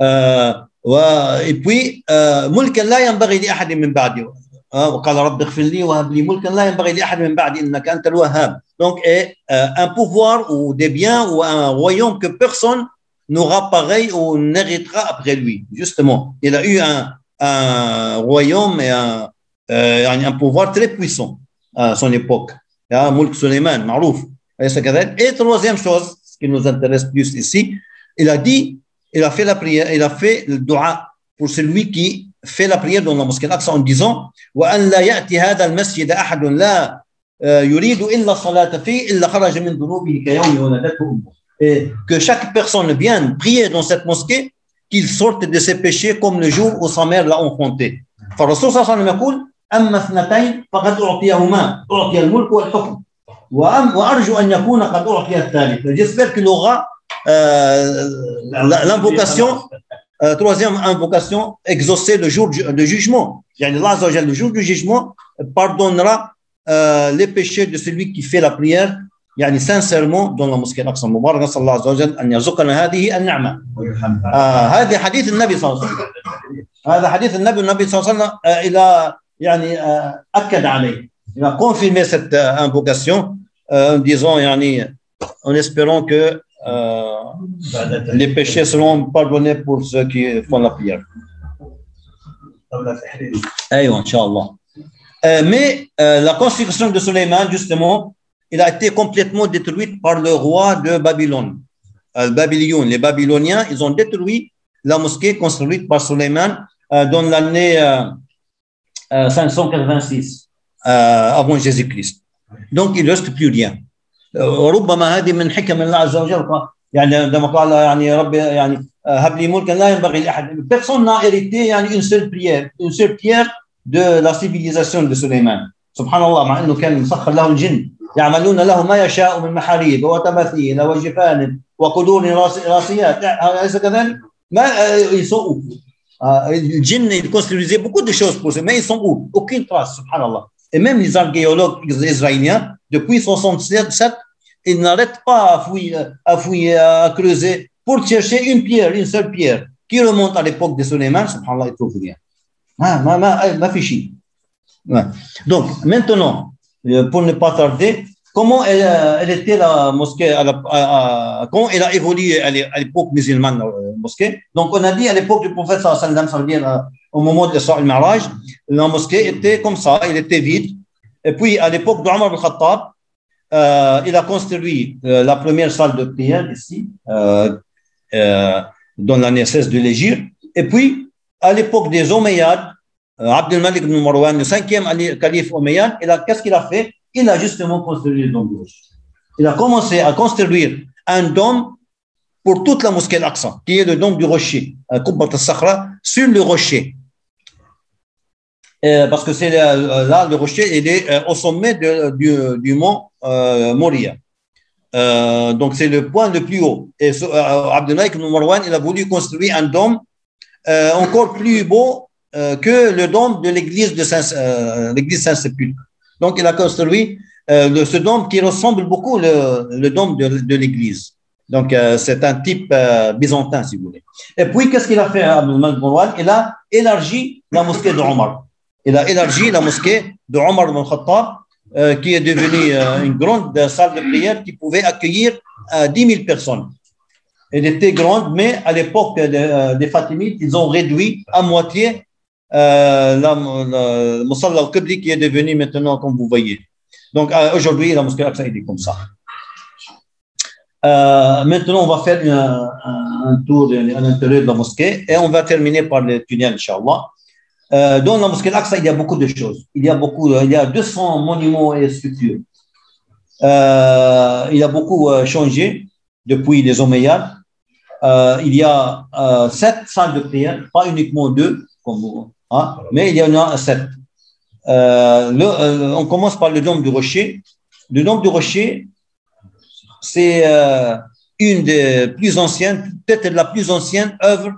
Et puis ملكا لا ينبغي لأحد من بعدي, وقال رب اغفر لي وهب لي ملكا لا ينبغي لأحد من بعدي إنك أنت الوهاب. Donc un pouvoir ou des biens ou un royaume que personne n'aura pareil ou n'héritera après lui. Justement, il a eu un royaume et un pouvoir très puissant à son époque. Mulk Sulayman, Marouf. Et troisième chose, ce qui nous intéresse plus ici, il a dit, il a fait la prière, il a fait le dua pour celui qui fait la prière dans la mosquée Al-Aqsa en disant وَأَنْ لَا يَأْتِ هَذَا الْمَسْجِدَ أَحَدٌ لَا يُرِيدُ إِلَّا الصَّلَاةَ فِيهِ إِلَّا خَرَجَ مِنْ ذُنُوبِهِ كَيَوْمِ وَلَدَتْهُ أُمُّهُ. Et que chaque personne vienne prier dans cette mosquée, qu'il sorte de ses péchés comme le jour où sa mère l'a enfanté. فالرسول صلى الله عليه وسلم يقول أما اثنتين فقد أعطيهما, أعطي الملك والحكم, وأرجو أن يكون قد أعطي الثالث. J'espère qu'il aura l'invocation, troisième invocation, exaucée le jour de jugement. Allah Azza wa Jalla, le jour du jugement, pardonnera les péchés de celui qui fait la prière sincèrement dans la mosquée Al-Aqsa. مبارك نسأل الله عز وجل أن يرزقنا هذه النعمة. هذا حديث النبي صلى الله عليه وسلم. هذا حديث النبي صلى الله عليه وسلم. Il a أكد عليه. Il a confirmé cette invocation en disant en espérant que les péchés seront pardonnés pour ceux qui font la prière. أيوة إن شاء الله. Mais la construction de Sulayman, justement, il a été complètement détruite par le roi de Babylone. Les Babyloniens, ils ont détruit la mosquée construite par Sulayman dans l'année 586 avant Jésus-Christ. Donc, il ne reste plus rien. ربما هذه من حكم الله عز وجل. يعني عندما قال يعني ربي يعني هب لي ملكا لا ينبغي لاحد. Personne n'a hérité يعني une seule pierre de la civilisation de سليمان. سبحان الله، مع انه كان مسخر له الجن يعملون له ما يشاء من محاريب وتماثيل وجفان وقدور راسيات، أليس كذلك؟ ما ils sont où? Les djinns, ils construisaient beaucoup de choses pour eux, mais ils sont où? Aucune trace, subhanallah. Et même les archéologues israéliens, depuis 1967, ils n'arrêtent pas à fouiller, à creuser pour chercher une pierre, une seule pierre, qui remonte à l'époque de Suleiman, subhanallah, ils ne trouvent rien. Ma fichi. Donc, maintenant, pour ne pas tarder, comment elle était la mosquée, comment elle a évolué à l'époque musulmane, la mosquée. Donc, on a dit à l'époque du prophète, ça veut dire au moment de l'Isra al-Mi'raj, la mosquée était comme ça, elle était vide. Et puis, à l'époque d'Omar al-Khattab, il a construit la première salle de prière ici, dans la naissance de l'Égypte. Et puis, à l'époque des Omeyyades, Abd al-Malik ibn Marwan, le 5e calife Omeyyade, qu'est-ce qu'il a fait? Il a justement construit le dôme du rocher. Il a commencé à construire un dôme pour toute la mosquée Al-Aqsa, qui est le dôme du rocher, Qubbat al-Sakhra, sur le rocher. Parce que c'est là, le rocher, il est au sommet du mont Moria. Donc, c'est le point le plus haut. Et Abdullah ibn Marwan, il a voulu construire un dôme encore plus beau que le dôme de l'église Saint-Sépulcre. Donc, il a construit ce dôme qui ressemble beaucoup le dôme de l'église. Donc, c'est un type byzantin, si vous voulez. Et puis, qu'est-ce qu'il a fait, Abdullah ibn Marwan? Il a élargi la mosquée de Omar. Il a élargi la mosquée de Omar ibn Khattab, qui est devenue une grande salle de prière qui pouvait accueillir 10 000 personnes. Elle était grande, mais à l'époque des Fatimides, ils ont réduit à moitié le Musalla al-Qibli qui est devenu maintenant, comme vous voyez. Donc, aujourd'hui, la mosquée Al-Aqsa est comme ça. Maintenant, on va faire un tour à l'intérieur de la mosquée et on va terminer par le tunnel, Inch'Allah. Dans la mosquée Al-Aqsa, il y a beaucoup de choses. Il y a 200 monuments et structures. Il a beaucoup changé depuis les Omeyyades. Il y a 7 salles de prière, pas uniquement 2, comme vous, mais il y en a 7. On commence par le dôme du rocher. Le dôme du rocher, c'est une des plus anciennes, peut-être la plus ancienne œuvre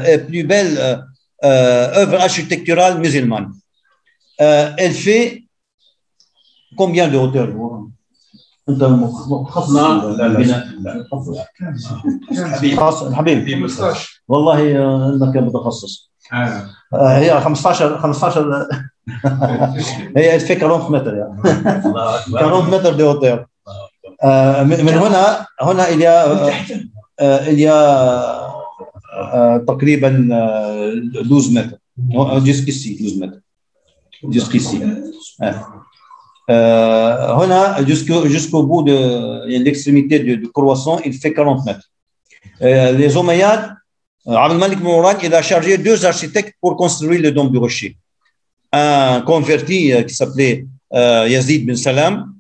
et plus belle œuvre architecturale musulmane. Elle fait combien de hauteur? انت متخصص حبيبي 15 والله انك متخصص هي 15 هي في 40 متر يعني 40 متر de hauteur. من هنا il y a تقريبا 12 متر jusqu'ici 12 متر jusqu'ici. هنا jusqu'au bout de l'extrémité du croissant, il fait 40 mètres. Les Omeyyades, Abd al-Malik ibn Marwan, il a chargé 2 architectes pour construire le dôme du rocher. Un converti qui s'appelait Yazid bin Salam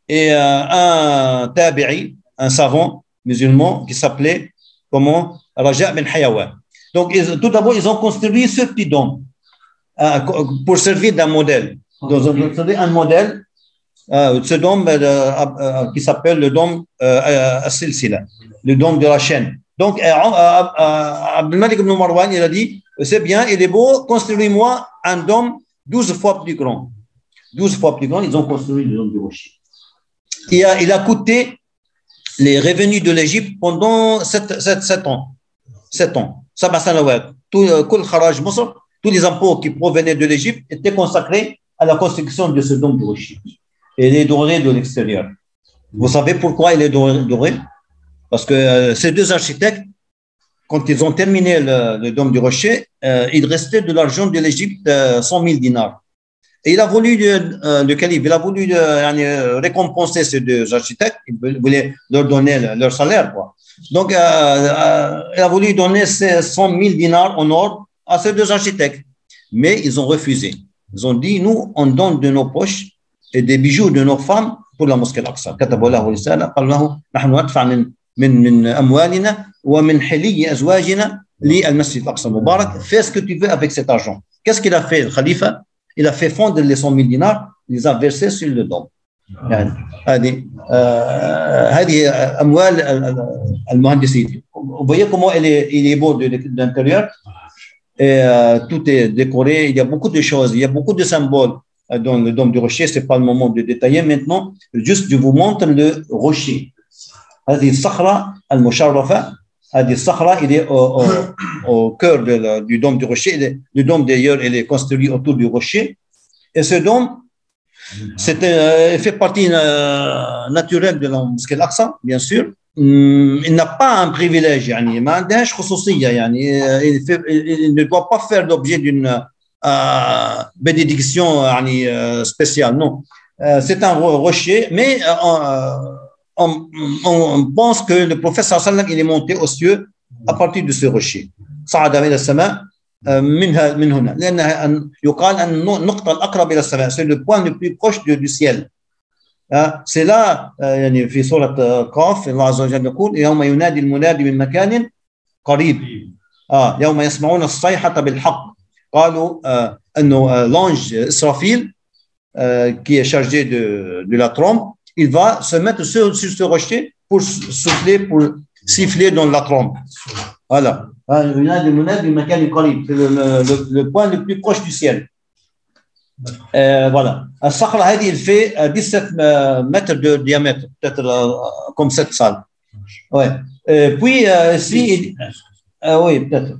et un tabi'i, un savant musulman qui s'appelait comment? Raja bin Hayawan. Donc, tout d'abord, ils ont construit ce petit dôme pour servir d'un modèle. Donc, un modèle, ce dôme qui s'appelle le dôme As-Silsila, le dôme de la chaîne. Donc, Abd al-Malik ibn Marwan, il a dit, c'est bien, il est beau, construis-moi un dôme 12 fois plus grand. 12 fois plus grand, ils ont construit le dôme du rocher. Il a coûté les revenus de l'Égypte pendant 7 ans. 7 ans. Tous les impôts qui provenaient de l'Égypte étaient consacrés à la construction de ce dôme du rocher. Et il est doré de l'extérieur. Vous savez pourquoi il est doré? Parce que ces 2 architectes, quand ils ont terminé le dôme du rocher, il restait de l'argent de l'Égypte 100 000 dinars. Et il a voulu, le calife, il a voulu récompenser ces 2 architectes, il voulait leur donner leur salaire, quoi. Donc, il a voulu donner ces 100 000 dinars en or à ces 2 architectes. Mais ils ont refusé. Ils ont dit, nous, on donne de nos poches et des bijoux de nos femmes pour la mosquée Al-Aqsa. كتبوا له رسالة قال له نحن ندفع من من أموالنا ومن حلي أزواجنا للمسجد الأقصى المبارك. Fais ce que tu veux avec cet argent. Qu'est-ce qu'il a fait, le Khalifa? Il a fait fondre les 100 000 dinars, il les a versés sur le dôme. يعني هذه أموال المهندسين. Vous voyez comment il est beau de l'intérieur. Tout est décoré, il y a beaucoup de choses, il y a beaucoup de symboles dans le dôme du rocher. Ce n'est pas le moment de détailler maintenant, juste je vous montre le rocher. هذه الصخرة المشرفة. هذه الصخرة il est au cœur du dôme du rocher. Le dôme d'ailleurs il est construit autour du rocher. Et ce dôme fait partie naturelle de la mosquée Al-Aqsa, bien sûr. Il n'a pas un privilège, يعني ما عندهاش خصوصية, يعني il ne doit pas faire l'objet d'une bénédiction يعني spéciale, non. C'est un rocher, mais on pense que le prophète sallallahu alayhi wa sallam il est monté aux cieux à partir de ce rocher. صعد إلى السماء من هنا, لأن يقال أن النقطة الأقرب إلى السماء, c'est le point le plus proche du ciel. C'est là يعني في سورة قاف الله عز وجل يقول يوم ينادي المنادي من مكان قريب يوم يسمعون الصيحة بالحق. قالوا أنه l'ange Israfil qui est chargé de la trompe, il va se mettre sur ce rocher pour souffler, pour siffler dans la trompe. Voilà. ينادي المنادي من مكان قريب, c'est le point le plus proche du ciel. Voilà. الصخرة هذه il fait 17 mètres de diamètre, peut-être comme cette salle. Ouais. Puis ici, oui, peut-être.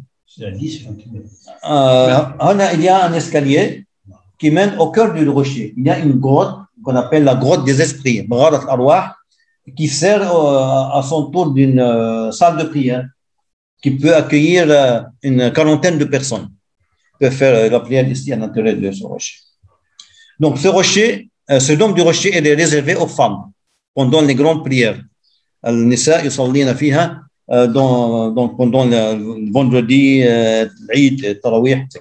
هنا il y a un escalier qui mène au cœur du rocher. Il y a une grotte qu'on appelle la grotte des esprits, مغارة الأرواح, qui sert à son tour d'une salle de prière qui peut accueillir une quarantaine de personnes. Peut faire la prière ici à l'intérieur de ce rocher. Donc, ce rocher, ce dôme du rocher, il est réservé aux femmes pendant les grandes prières. النساء يصلين فيها pendant le vendredi, l'Eid, le Tarawih, etc.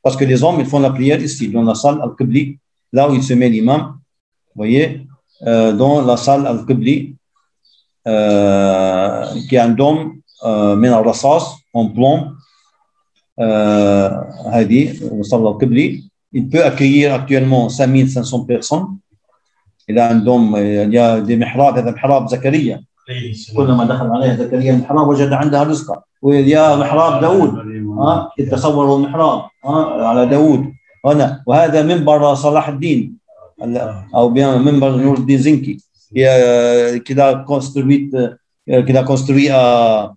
Parce que les hommes, ils font la prière ici, dans la salle Al-Qibli, là où il se met l'imam. Vous voyez, dans la salle Al-Qibli, qui est un dôme من الرصاص en plomb. هذه المصلى القبلي, il peut accueillir actuellement 5500 personnes. Il a un dôme, il y a des mihrab, هذا محراب زكريا, كلما دخل عليه زكريا المحراب وجد عندها رزقا. ويا محراب داود, يتصور المحراب على داود هنا. وهذا منبر صلاح الدين او bien منبر نور الدين زنكي qu'il a construit à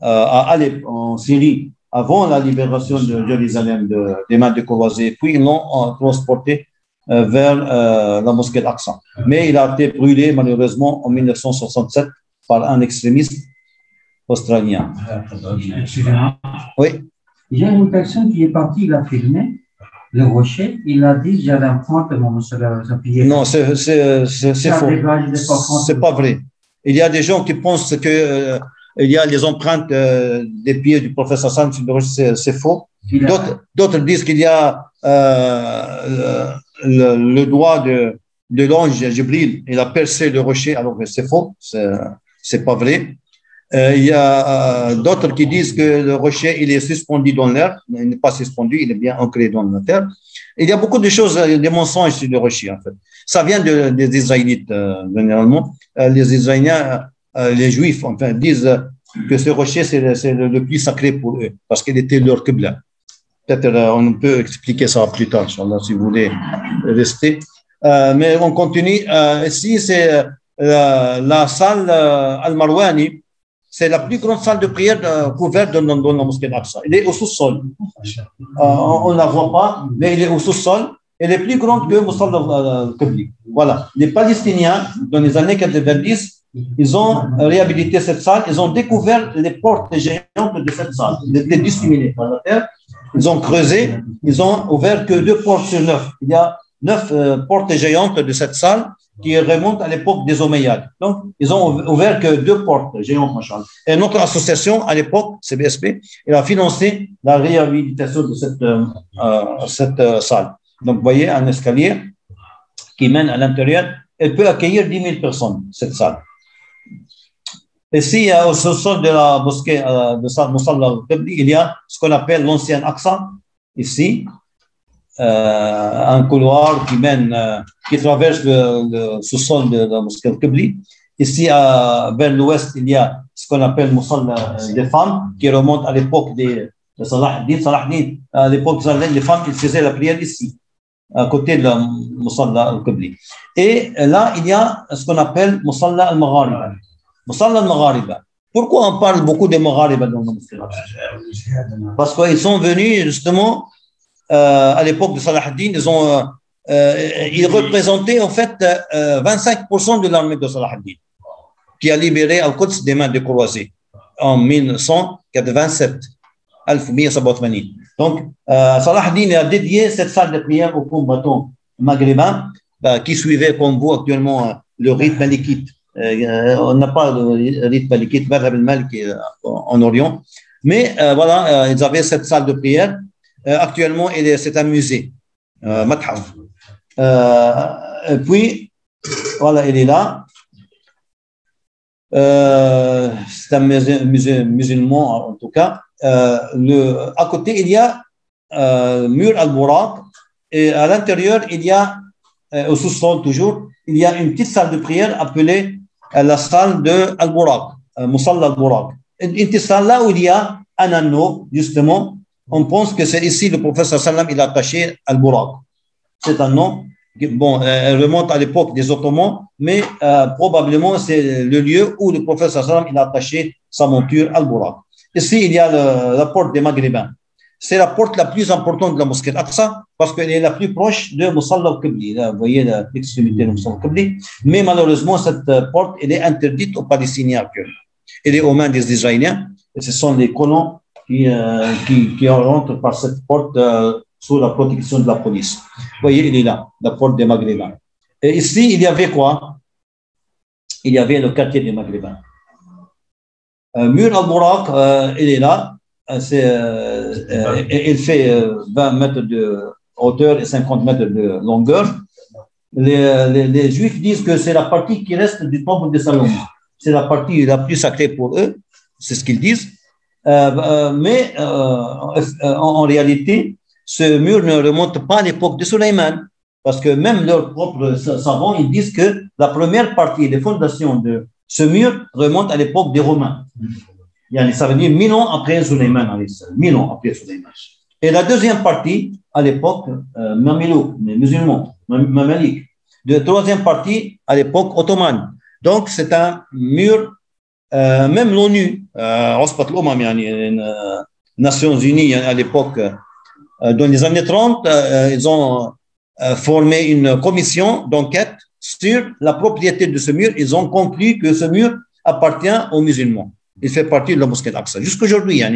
Alep en Syrie avant la libération de Jérusalem des mains de Courvoisier. Puis ils l'ont transporté vers la mosquée Al-Aqsa. Mais il a été brûlé malheureusement en 1967 par un extrémiste australien. Excusez-moi. Oui. Il y a une personne qui est partie, il a filmé le rocher, il a dit j'allais prendre mon pied. Non, c'est faux. C'est pas vrai. Il y a des gens qui pensent que il y a les empreintes des pieds du prophète Hassan sur le rocher, c'est faux. D'autres disent qu'il y a le doigt de l'ange Jibril, il a percé le rocher, alors que c'est faux, c'est pas vrai. Il y a d'autres qui disent que le rocher il est suspendu dans l'air, il n'est pas suspendu, il est bien ancré dans la terre. Il y a beaucoup de choses, des mensonges sur le rocher en fait. Ça vient des Israélites généralement. Les Israéliens, les Juifs enfin disent que ce rocher c'est le plus sacré pour eux parce qu'il était leur qibla. Peut-être on peut expliquer ça plus tard, Inch'Allah, si vous voulez rester. Mais on continue. Ici, c'est la salle Al-Marwani. C'est la plus grande salle de prière couverte dans la mosquée d'Aqsa. Elle est au sous-sol. On ne la voit pas, mais elle est au sous-sol. Elle est plus grande que Moussal al-Qibli. Voilà. Les Palestiniens, dans les années 90, ils ont réhabilité cette salle. Ils ont découvert les portes géantes de cette salle. Elles étaient disséminées par la terre. Ils ont creusé. Ils ont ouvert que 2 portes sur 9. Il y a 9 portes géantes de cette salle qui remontent à l'époque des Omeyyades. Donc, ils ont ouvert que 2 portes géantes, machallah. Et notre association, à l'époque, CBSP, elle a financé la réhabilitation de cette salle. Donc, vous voyez un escalier qui mène à l'intérieur. Elle peut accueillir 10 000 personnes, cette salle. Ici, au sous-sol de la mosquée de Musalla al-Qibli, il y a ce qu'on appelle l'ancien Aqsa. Ici, un couloir qui mène, qui traverse le sous-sol de la mosquée al-Qibli. Ici, vers l'ouest, il y a ce qu'on appelle Musalla des femmes, qui remonte à l'époque de Salah ad-Din. Salah ad-Din, à l'époque des femmes, ils faisaient la prière ici, à côté de la Musalla al-Qibli. Et là, il y a ce qu'on appelle Musalla al-Maghariba. Musalla al-Maghariba. Pourquoi on parle beaucoup des Maghariba dans le mosquée? Parce qu'ils sont venus justement à l'époque de Salah ad-Din, ils représentaient en fait 25% de l'armée de Salah ad-Din, qui a libéré Al-Quds des mains des croisés en 1187. Donc, Salah ad-Din a dédié cette salle de prière aux combattants maghrébins qui suivaient comme vous actuellement le rite malikite. On n'a pas le rite malikite, Madhab al-Maliki en Orient, mais voilà, ils avaient cette salle de prière. Actuellement, c'est un musée, Mathaf. Puis, voilà, il est là. C'est un musée musulman, en tout cas. À côté, il y a mur al-Buraq, et à l'intérieur, il y a, au sous-sol toujours, il y a une petite salle de prière appelée la salle de al-Buraq, Musalla al-Buraq. Une petite salle là où il y a un anneau, justement. On pense que c'est ici le professeur sallam, il a attaché al-Buraq. C'est un nom, bon, elle remonte à l'époque des Ottomans, mais probablement c'est le lieu où le professeur sallam, il a attaché sa monture al-Buraq. Ici, il y a la porte des Maghrébins. C'est la porte la plus importante de la mosquée Al-Aqsa parce qu'elle est la plus proche de Musalla al-Qibli. Là, vous voyez l'extrémité de Musalla al-Qibli. Mais malheureusement, cette porte, elle est interdite aux Palestiniens actuellement. Elle est aux mains des Israéliens. Et ce sont les colons qui rentrent par cette porte sous la protection de la police. Vous voyez, il est là, la porte des Maghrébins. Et ici, il y avait quoi? Il y avait le quartier des Maghrébins. Mur al-Buraq, il est là. Il fait 20 mètres de hauteur et 50 mètres de longueur. Les Juifs disent que c'est la partie qui reste du temple de Salomon. C'est la partie la plus sacrée pour eux. C'est ce qu'ils disent. Mais en réalité, ce mur ne remonte pas à l'époque de Sulayman, parce que même leurs propres savants, ils disent que la première partie des fondations de ce mur remonte à l'époque des Romains. Ça veut dire 1000 ans après Sulayman, 1000 ans après Sulayman. Et la deuxième partie, à l'époque, Mamelouk, les musulmans, Mamalik. La troisième partie, à l'époque ottomane. Donc, c'est un mur. Même l'ONU, les Nations Unies à l'époque, dans les années 30, ils ont formé une commission d'enquête sur la propriété de ce mur. Ils ont conclu que ce mur appartient aux musulmans. Il fait partie de la mosquée Al-Aqsa. Jusqu'aujourd'hui, la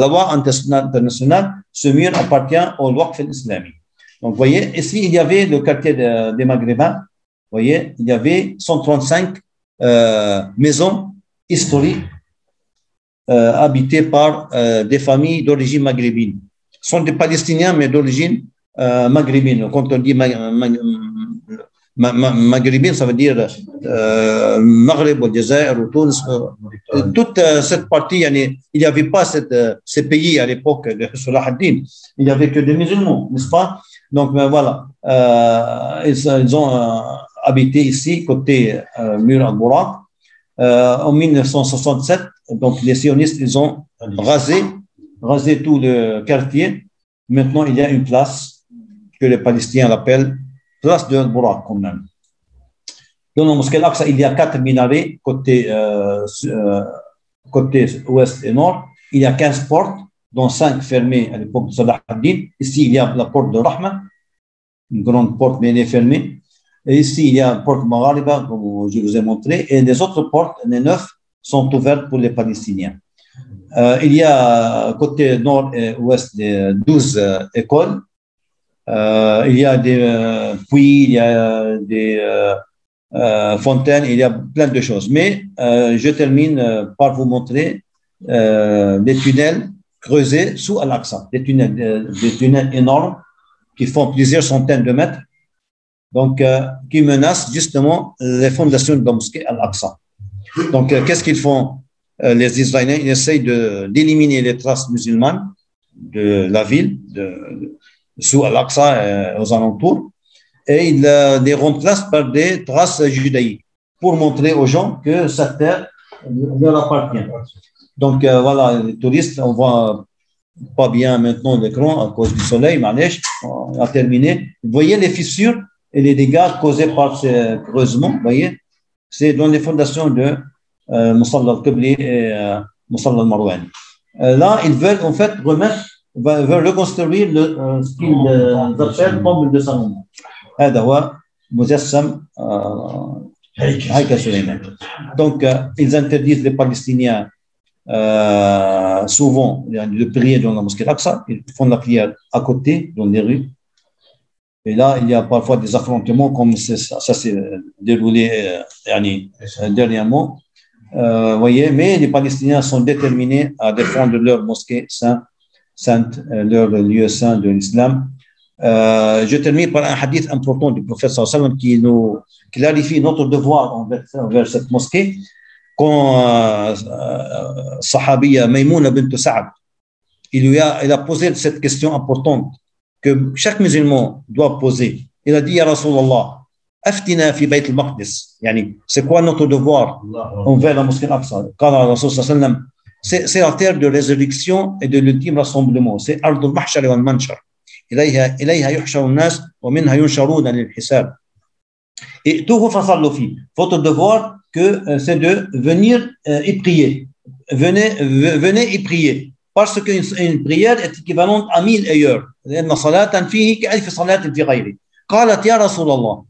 loi internationale, ce mur appartient au Waqf islami. Donc, vous voyez, ici, il y avait le quartier des Maghrébins. Vous voyez, il y avait 135 maisons historiques habitées par des familles d'origine maghrébine. Ce sont des Palestiniens, mais d'origine maghrébine. Quand on dit maghrébine, ça veut dire Maghreb, ou Jazair, ou Tunis. Toute cette partie, il n'y avait pas ces pays à l'époque de Salah ad-Din. Il n'y avait que des musulmans, n'est-ce pas? Donc voilà, ils ont habité ici, côté mur al-Buraq. En 1967, donc les sionistes, ils ont rasé tout le quartier. Maintenant, il y a une place que les Palestiniens l'appellent place de al-Buraq quand même. Dans la mosquée Al-Aqsa, il y a 4 minarets côté ouest et nord. Il y a 15 portes, dont 5 fermées à l'époque de Salah ad-Din. Ici, il y a la porte de Rahma, une grande porte, mais elle est fermée. Et ici, il y a la porte Maghariba, comme je vous ai montré, et les autres portes, les 9, sont ouvertes pour les Palestiniens. Il y a côté nord et ouest 12 écoles. Il y a des puits, il y a des fontaines, il y a plein de choses. Mais je termine par vous montrer des tunnels creusés sous Al-Aqsa, des tunnels énormes qui font plusieurs centaines de mètres, donc qui menacent justement les fondations de la mosquée Al-Aqsa. Donc, qu'est-ce qu'ils font les Israéliens? Ils essayent d'éliminer les traces musulmanes de la ville, sous Al-Aqsa, aux alentours, et ils les remplacent par des traces judaïques pour montrer aux gens que cette terre leur appartient. Donc, voilà, les touristes, on voit pas bien maintenant l'écran à cause du soleil, on a terminé. Vous voyez les fissures et les dégâts causés par ces creusements, vous voyez? C'est dans les fondations de Musalla al-Qibli et Musalla al-Marwani. Là, ils veulent en fait veulent reconstruire ce qu'ils appellent Temple de Salomon. هذا هو مجسم هيكل سليمان. Donc, ils interdisent les Palestiniens souvent de prier dans la mosquée Al-Aqsa. Ils font la prière à côté, dans les rues. Et là, il y a parfois des affrontements, comme ça s'est déroulé dernièrement. Voyez, mais les Palestiniens sont déterminés à défendre leur mosquée sainte, leur lieu saint de l'islam. Je termine par un hadith important du prophète sallallahu alayhi wa sallam qui nous clarifie notre devoir envers cette mosquée. Quand Sahabiya Maymouna bint Sa'ad, il a posé cette question importante que chaque musulman doit poser. Il a dit, Ya Rasulallah, aftina fi bayt al-Maqdis. C'est quoi notre devoir envers la mosquée Al-Aqsa? C'est la terre de résurrection et de l'ultime rassemblement. C'est Ardul Mahshar wal Manshar. إليها يحشر الناس ومنها ينشرون للحساب. Et tout votre devoir c'est de venir y prier. Venez y prier. Parce qu'une prière est équivalente à 1000 ailleurs. لأن صلاة فيه كألف صلاة في غيره. قالت يا رسول الله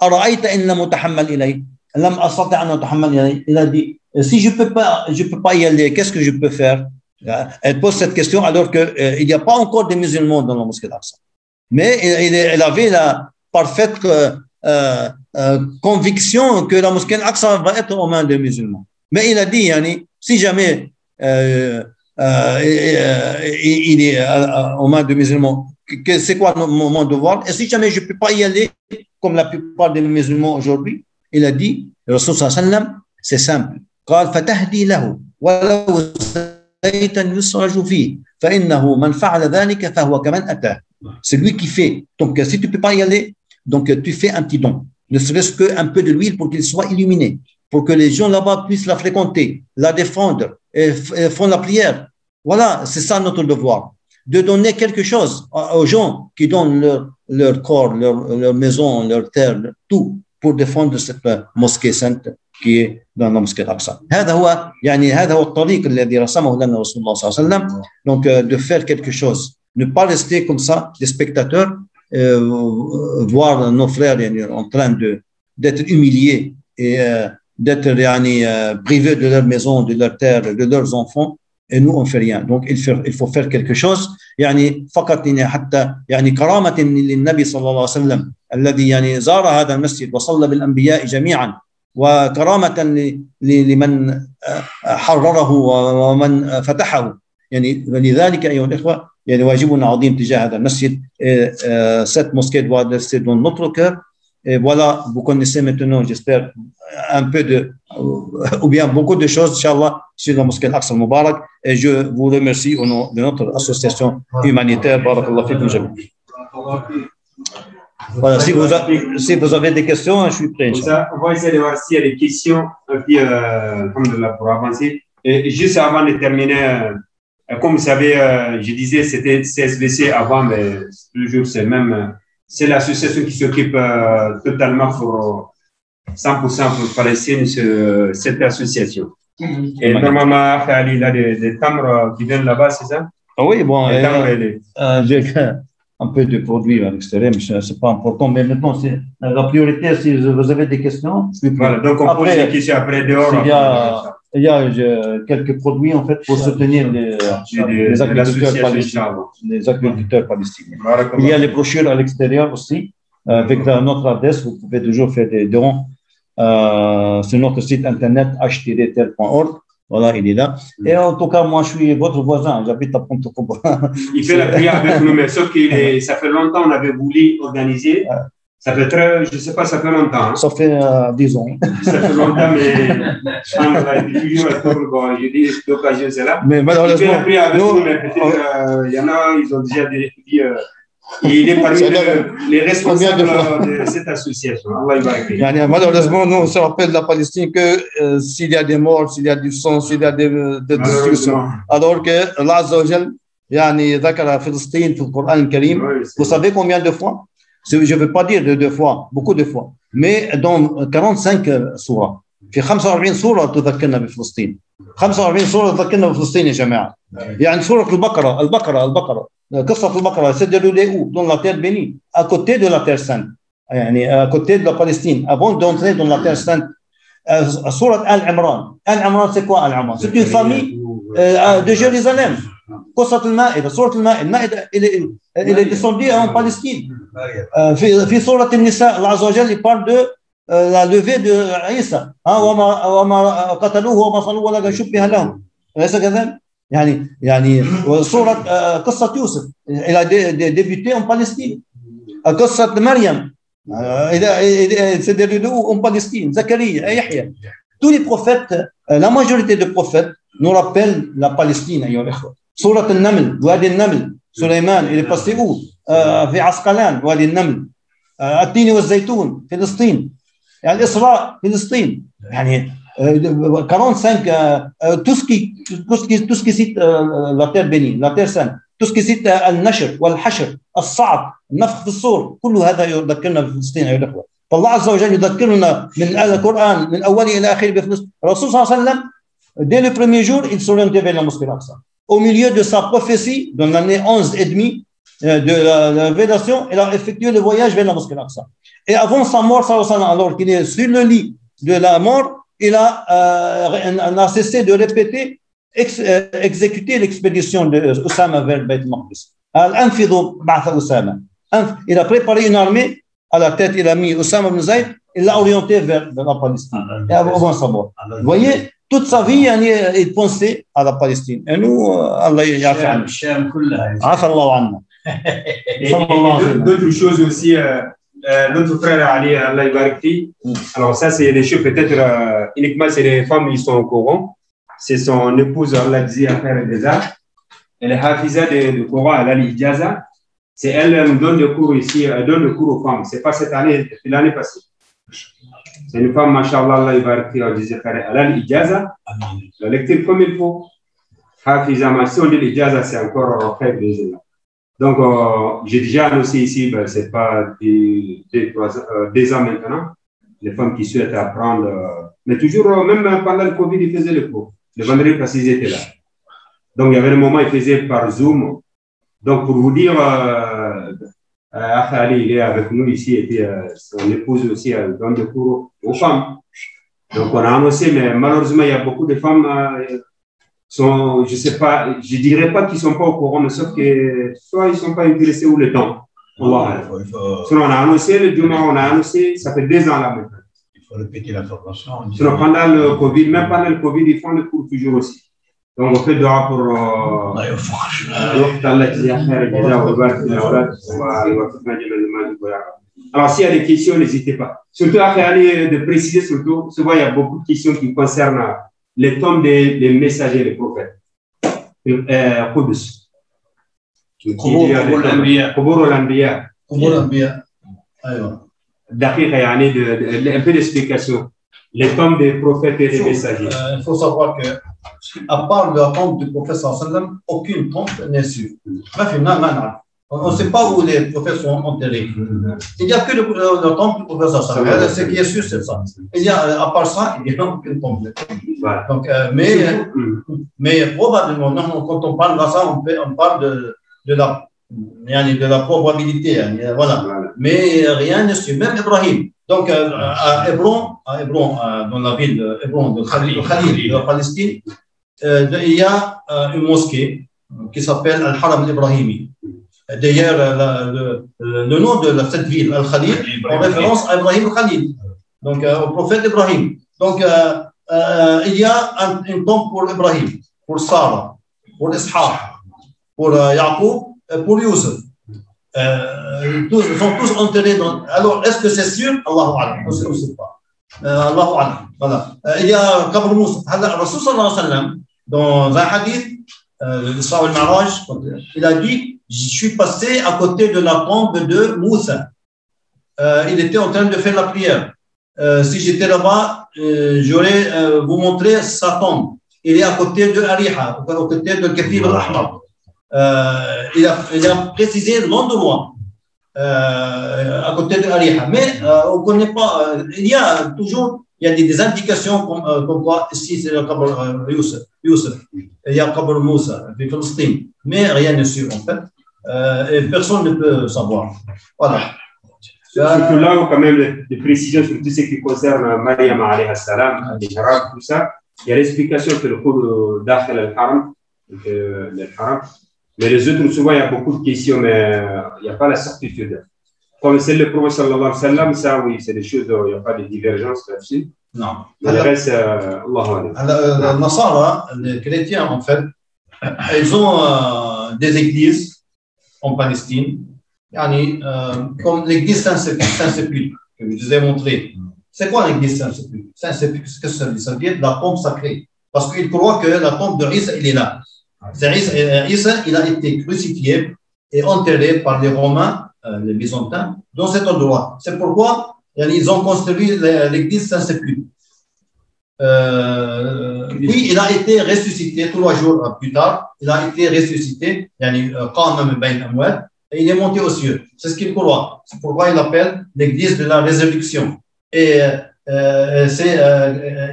أرأيت إن لم أتحمل إليه لم أستطع أن أتحمل إليه. Il a dit si je peux pas y aller, qu'est-ce que je peux faire? Elle pose cette question alors qu'il n'y a pas encore de musulmans dans la mosquée d'Aqsa. Mais elle avait la parfaite conviction que la mosquée d'Aqsa va être aux mains des musulmans. Mais il a dit, si jamais il est aux mains des musulmans, c'est quoi mon devoir? Et si jamais je ne peux pas y aller, comme la plupart des musulmans aujourd'hui, il a dit, le Rasul sallallahu alayhi wa sallam, c'est simple. قال فتهدي له ولو يسرج فيه فإنه من فعل ذلك فهو كمن أتاه. C'est lui qui fait. Donc, si tu ne peux pas y aller, donc tu fais un petit don. Ne serait-ce qu'un peu de l'huile pour qu'il soit illuminé, pour que les gens là-bas puissent la fréquenter, la défendre et font la prière. Voilà, c'est ça notre devoir. De donner quelque chose aux gens qui donnent leur corps, leur maison, leur terre, tout pour défendre cette mosquée sainte qui est dans la mosquée d'Aqsa. هذا هو الطريق الذي رسمه لنا رسول الله صلى الله عليه وسلم. Donc de faire quelque chose, ne pas rester comme ça des spectateurs, voir nos frères en train d'être humiliés et d'être privés de leur maison, de leur terre, de leurs enfants, et nous on fait rien. Donc il faut faire quelque chose. فقط حتى كرامة للنبي صلى الله عليه وسلم الذي زار هذا المسجد وصلى بالأنبياء جميعا وكرامة لمن حرره ومن فتحه. لذلك أيها الإخوة واجبنا عظيم تجاه هذا المسجد. Cette mosquée doit rester dans notre cœur. Et voilà, vous connaissez maintenant, j'espère, un peu ou bien beaucoup de choses, Inch'Allah, sur la mosquée Al-Aqsa al-Mubarak. Et je vous remercie au nom de notre association humanitaire. Barakallah fikum jami'an. Voilà, si vous avez des questions, je suis prêt. On va essayer de voir s'il y a des questions pour avancer. Et juste avant de terminer, comme vous savez, je disais c'était CSBC avant, mais toujours c'est même, c'est l'association qui s'occupe totalement pour 100% pour Palestine, cette association. Et normalement, il a des timbres qui viennent là-bas, c'est ça? Ah oui, bon, j'ai un peu de produits à l'extérieur, mais ce n'est pas important. Mais maintenant, la priorité, si vous avez des questions, je suis prêt. Voilà, donc on pose des questions après dehors. Il y a quelques produits en fait pour soutenir les agriculteurs palestiniens. Il y a les brochures à l'extérieur aussi, avec notre adresse. Vous pouvez toujours faire des dons sur notre site internet h-ter.org. Voilà, il est là. Et en tout cas, moi, je suis votre voisin. J'habite à Pontokoba. Il fait la prière avec nous, mais sauf que ça fait longtemps qu'on avait voulu organiser. Ça fait je ne sais pas, ça fait longtemps. Hein. Ça fait 10 ans. Ça fait longtemps, mais bon, je dis l'occasion, c'est là. Mais malheureusement, il y en a, ils ont déjà des filles. Il est parmi les responsables de cette association. Malheureusement, nous, on se rappelle de la Palestine que s'il y a des morts, s'il y a du sang, s'il y a des destructions. Alors que Allah Azza wa Jal, ذكر فلسطين في القرآن الكريم. Vous savez combien de fois? Je ne veux pas dire de 2 fois, beaucoup de fois. Mais dans 45 سورة. في 45 سورة تذكرنا بفلسطين. 45 سورة تذكرنا بفلسطين يا جماعة. يعني سورة البقرة. قصة البقرة se déroulait où? Dans la terre bénie, à côté de la terre sainte. À côté de la Palestine. Avant d'entrer dans la terre sainte. Surat Al-Imran. Al-Imran, c'est quoi Al-Imran? C'est une famille de Jérusalem. قصة المائدة سورة المائدة il est descendu en Palestine. في سورة النساء الله عز وجل il parle de la levée de عيسى وما قتلوه وما صلوه ولا شبه لهم أليس كذلك؟ يعني سورة قصة يوسف il a débuté en Palestine. قصة مريم il s'est déroulé en Palestine. Zacharia, Yahya, tous les prophètes, la majorité des prophètes nous rappellent la Palestine. سورة النمل وادي النمل سليمان il est passé où في عسقلان وادي النمل التين والزيتون فلسطين الإسراء فلسطين 45 tout ce qui cite la terre bénie la terre sainte tout ce qui cite النشر والحشر الصعق النفخ في الصور كل هذا يذكرنا بفلسطين أيها الأخوة. فالله عز وجل يذكرنا من القرآن من أوله إلى آخره بفلسطين. الرسول صلى الله عليه وسلم dès le premier jour il s'orientait vers la mosquée Al-Aqsa. Au milieu de sa prophétie, dans l'année 11 et demi de la révélation, il a effectué le voyage vers la mosquée Al-Aqsa. Et avant sa mort, alors qu'il est sur le lit de la mort, il a cessé de répéter, exécuter l'expédition de Oussama vers Beit al-Maqdis. Il a préparé une armée, à la tête il a mis Oussama ibn Zayd, il l'a orienté vers la Palestine. Et avant sa mort. Vous voyez, toute sa vie, il pensait à la Palestine. Et nous, Allah yafi anna. Afa Allah anna. D'autres choses aussi, notre frère Ali, Allah yabarak fi. Alors ça, c'est des choses peut-être uniquement, c'est les femmes qui sont au courant. C'est son épouse, Allah disait, à faire des arts. Elle est hafiza de Coran, elle a l'Ijaza. C'est elle nous donne des cours ici, elle donne des cours aux femmes. C'est pas cette année, c'est l'année passée. C'est une femme, machallah, Allah yabarak fi, elle a l'Ijaza. La lecture comme il faut. Hafiza, si on dit l'Ijaza, c'est encore faible. Donc, j'ai déjà annoncé ici, ben, c'est pas des ans maintenant, les femmes qui souhaitent apprendre. Mais toujours, même pendant le Covid, ils faisaient les cours. Le vendredi passé, ils étaient là. Donc, il y avait un moment, ils faisaient par Zoom. Donc, pour vous dire, Akhali, il est avec nous ici, et puis son épouse aussi donne des cours aux femmes. Donc, on a annoncé, mais malheureusement, il y a beaucoup de femmes je sais pas, je dirais pas qu'ils ne sont pas au courant, mais sauf que soit ils ne sont pas intéressés ou le temps. Sinon, on a annoncé, le Juma, on a annoncé, ça fait 2 ans là maintenant. Il faut répéter la formation. Sinon, pendant le Covid, même pendant le Covid, ils font le cours toujours aussi. Donc, on fait dehors pour. Alors, s'il y a des questions, n'hésitez pas. Surtout, après, de préciser surtout, souvent, il y a beaucoup de questions qui concernent les tombes des messagers, les prophètes. Qudus. قبور الأنبياء. دقيقة un peu d'explication. Les tombes des prophètes et des messagers. Il faut savoir que, à part la tombe du prophète sallam, aucune tombe n'est sûre. On ne sait pas où les prophètes sont enterrés. Il n'y a que la tombe du prophète sallam. Ce qui est sûr, c'est ça. Il y a, à part ça, il n'y a aucune tombe. Voilà. Donc, mais probablement, quand on parle de ça, on parle de la probabilité. Voilà. Mais rien n'est sûr. Même Ibrahim. Donc, à Hébron, dans la ville de Hébron, de Khalil, de la Palestine, il y a une mosquée qui s'appelle Al-Haram al-Ibrahimi. D'ailleurs, le nom de cette ville, Al-Khalil, en référence à Ibrahim Khalil, donc au prophète Ibrahim. Donc, il y a une tombe pour Ibrahim, pour Sarah, pour Ishaq, pour Yaqub, pour Youssef. Ils sont tous enterrés dans. Alors, est-ce que c'est sûr? Allahu Alam, on ne sait pas. Allahu Alam. Voilà. Il y a Qabr Moussa. Rasul sallallahu alayhi wa sallam, dans un hadith, l'Isra wal Mi'raj, il a dit: je suis passé à côté de la tombe de Moussa. Il était en train de faire la prière. Si j'étais là-bas, j'aurais vous montré sa tombe. Il est à côté de Ariha, à côté de Kathib al-Ahmar. Il a précisé l'endroit à côté de Ariha. Mais on ne connaît pas. Il y a des indications comme quoi ici c'est le Qabr Youssef. Il y a Qabr Moussa, en Palestine. Mais rien n'est sûr en fait. Et personne ne peut savoir. Voilà. Surtout là, quand même, des précisions sur tout ce qui concerne Mariam alayhi salam, les Arabes, tout ça. Il y a l'explication que le cours d'Akhil al-Haram, mais les autres, souvent, il y a beaucoup de questions, mais il n'y a pas la certitude. Comme c'est le prophète sallallahu alayhi wa sallam, ça, oui, c'est des choses, il n'y a pas de divergence là-dessus. Non. Mais le reste, Allahu Akbar. Les Nasara, les chrétiens, en fait, ils ont des églises en Palestine, comme l'église Saint-Sépulcre, que je vous ai montré. C'est quoi l'église Saint-Sépulcre? Saint-Sépulcre, qu'est-ce que ça veut dire? Ça veut dire la tombe sacrée. Parce qu'ils croient que la tombe de Isa, il est là. Isa, il a été crucifié et enterré par les Romains, les Byzantins, dans cet endroit. C'est pourquoi ils ont construit l'église Saint-Sépulcre. Puis, il a été ressuscité 3 jours plus tard. Il a été ressuscité, et il est monté aux cieux. C'est ce qu'il croit. C'est pourquoi il l'appelle l'église de la résurrection. Et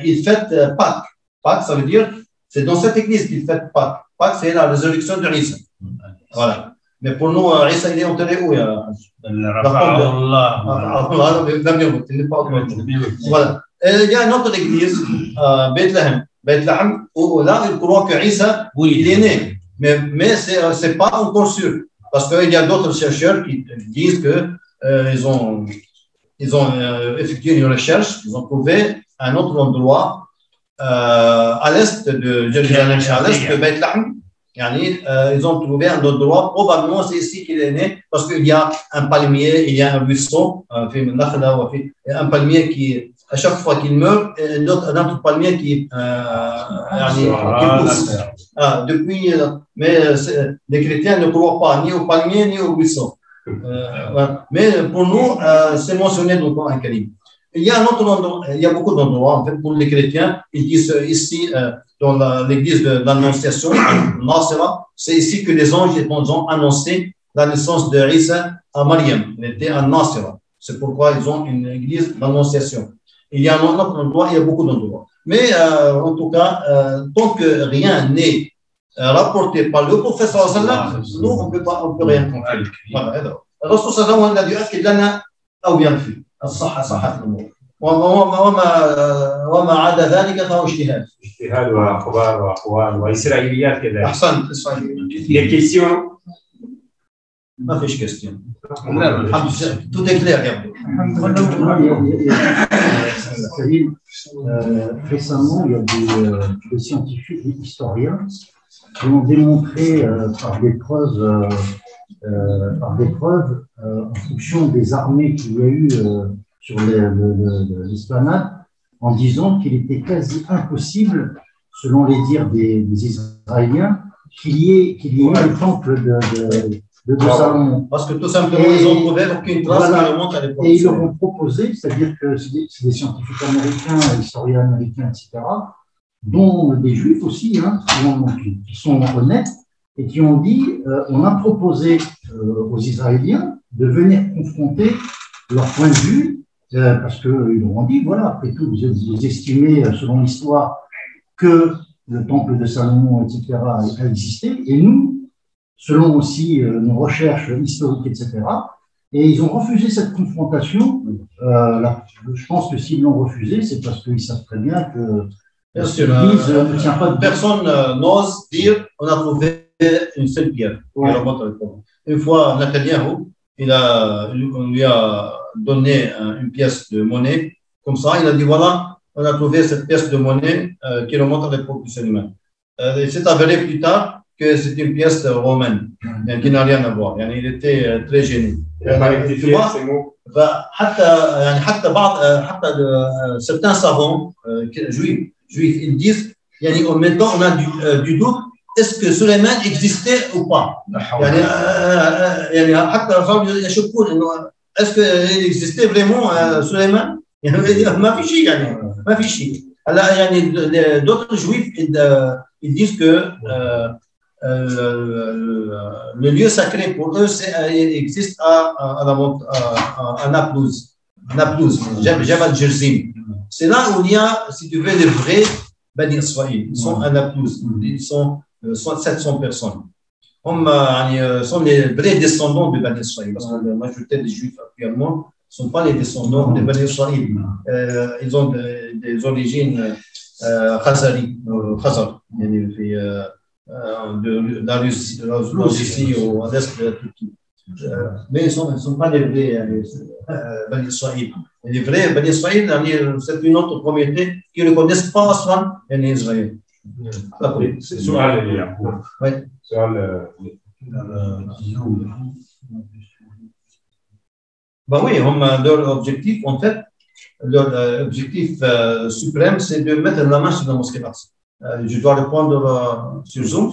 il fête Pâques. Pâques, ça veut dire, c'est dans cette église qu'il fête Pâques. Pâques, c'est la résurrection de Isa. Voilà. Mais pour nous, Isa, il est enterré où? Voilà. Et il y a une autre église, Bethléem. Bethléem, où là, il croit que Isa, il est né. Mais ce n'est pas encore sûr. Parce qu'il y a d'autres chercheurs qui disent qu'ils ont effectué une recherche, ils ont trouvé un autre endroit à l'est de Jérusalem, à l'est de Bethléem. Ils ont trouvé un autre endroit, probablement c'est ici qu'il est né, parce qu'il y a un palmier, il y a un buisson, un palmier qui, à chaque fois qu'il meurt, un autre palmier qui pousse. Mais les chrétiens ne croient pas ni au palmier ni au buisson. Mais pour nous, c'est mentionné dans le Coran Karim. Il y a un autre endroit, il y a beaucoup d'endroits, en fait, pour les chrétiens. Ils disent ici, dans l'église de l'Annonciation, Nasira, c'est ici que les anges ont annoncé la naissance de Isa à Mariam. Il était à Nasira. C'est pourquoi ils ont une église d'Annonciation. Il y a un autre endroit, il y a beaucoup d'endroits. Mais en tout cas, tant que rien n'est rapporté par le prophète sallallahu alayhi wa sallam, nous, on ne peut rien comprendre. Voilà. الرسول صلى الله عليه وسلم الذي يؤكد لنا أو ينفي الصحة صحة الأمور وما عدا ذلك فهو اجتهاد. اجتهاد وأخبار وأقوال وإسرائيليات كذلك. أحسنت. Les questions. ما فيش كاستيون. الحمد لله. Tout est clair. Récemment, il y a des scientifiques, des historiens qui ont démontré par des preuves en fonction des armées qu'il y a eu sur l'esplanade, en disant qu'il était quasi impossible, selon les dires des Israéliens, qu'il y ait le temple de Salomon. Parce que tout simplement, ils ont trouvé aucune trace qui remonte à l'époque. Et ils leur ont proposé, c'est-à-dire que c'est des scientifiques américains, historiens américains, etc., dont des juifs aussi, qui sont honnêtes, et qui ont dit, on a proposé aux Israéliens de venir confronter leur point de vue, parce qu'ils leur ont dit, voilà, après tout, vous estimez, selon l'histoire, que le temple de Salomon, etc., a existé, et nous, selon aussi nos recherches historiques, etc., et ils ont refusé cette confrontation. Je pense que s'ils l'ont refusé, c'est parce qu'ils savent très bien que bien sûr, personne n'ose dire on a trouvé une seule pierre. Ouais. Une fois, Netanyahu, on lui a donné une pièce de monnaie. Comme ça, il a dit voilà, on a trouvé cette pièce de monnaie qui remonte à l'époque du Sénégal. C'est avéré plus tard que c'est une pièce romaine qui n'a rien à voir. Il était très gêné. Certains savants juifs, ils disent, en même temps, on a du doute, est-ce que Suleiman existait ou pas? Est-ce qu'il existait vraiment Suleiman? D'autres juifs, ils disent que le lieu sacré pour eux, il existe à Naplouse, Jabal Jerzim. C'est là où il y a, si tu veux, les vrais Bani Israël. Ils sont à Naplouse. Ils sont 700 personnes. Sont les vrais descendants de Bani Israël. Parce que la majorité des juifs actuellement ne sont pas les descendants de Bani Israël. Ils ont des origines Khazari, de la Russie ou à l'est de la Turquie. Mais ils ne sont pas les vrais Bani Israël. Les vrais Bani Israël, c'est une autre communauté qui ne reconnaissent pas Aslan et Israël. C'est سؤال يا يعقوب. سؤال oui, leur objectif, en fait, leur objectif suprême, c'est de mettre la main sur la mosquée Al-Aqsa. Je dois répondre sur Zoom.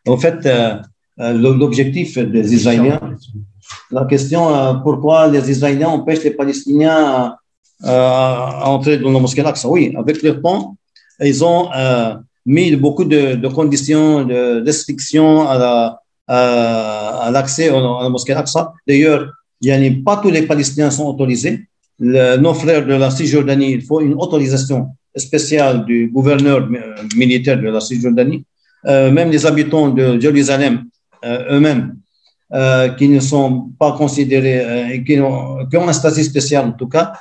En fait, l'objectif des Israéliens, la question pourquoi les Israéliens empêchent les Palestiniens à entrer dans la mosquée Al-Aqsa. Oui, avec le temps, ils ont mis beaucoup de conditions, de restrictions à l'accès à la mosquée Al-Aqsa. D'ailleurs, pas tous les Palestiniens sont autorisés. Nos frères de la Cisjordanie, il faut une autorisation spéciale du gouverneur militaire de la Cisjordanie. Même les habitants de Jérusalem eux-mêmes, qui ne sont pas considérés, qui ont un statut spécial en tout cas,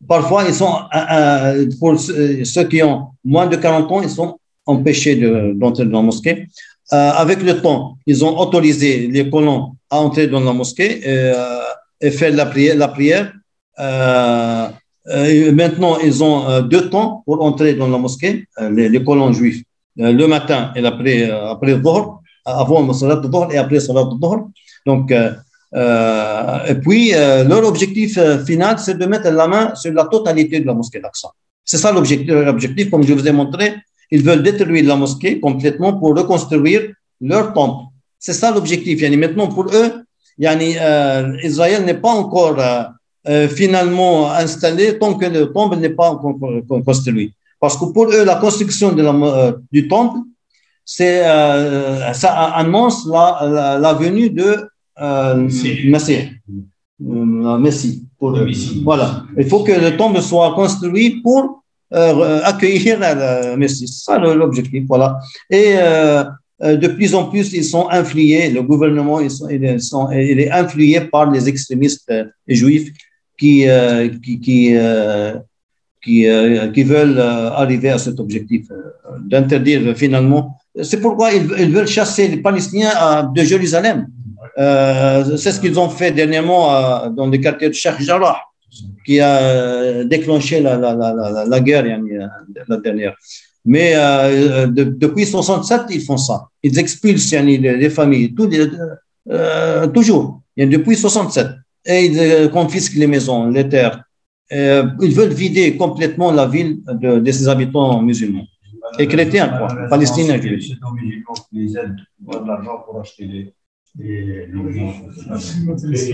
parfois ils sont, pour ceux qui ont moins de 40 ans, ils sont empêchés d'entrer dans la mosquée. Avec le temps, ils ont autorisé les colons à entrer dans la mosquée et faire la prière. Maintenant, ils ont 2 temps pour entrer dans la mosquée, les colons juifs, le matin et après le Dhuhr, avant le Salat de Dhuhr et après le Salat de Dhuhr. Donc, et puis, leur objectif final, c'est de mettre la main sur la totalité de la mosquée d'Aqsa. C'est ça l'objectif, comme je vous ai montré. Ils veulent détruire la mosquée complètement pour reconstruire leur temple. C'est ça l'objectif. Maintenant, pour eux, Israël n'est pas encore finalement installé tant que le temple n'est pas encore construit. Parce que pour eux, la construction du temple, ça annonce la venue de Messie. Voilà. Il faut que le temple soit construit pour accueillir le Messie. C'est ça l'objectif. Voilà. Et de plus en plus, ils sont influés, le gouvernement il est influé par les extrémistes juifs qui veulent arriver à cet objectif d'interdire finalement. C'est pourquoi ils veulent chasser les Palestiniens de Jérusalem. C'est ce qu'ils ont fait dernièrement dans le quartier de Sheikh Jarrah, qui a déclenché la guerre la dernière. Mais depuis 1967, ils font ça. Ils expulsent les familles, toujours, depuis 1967. Et ils confisquent les maisons, les terres. Ils veulent vider complètement la ville de ses habitants musulmans. Et chrétiens, quoi, palestiniens. Les aides, de l'argent pour acheter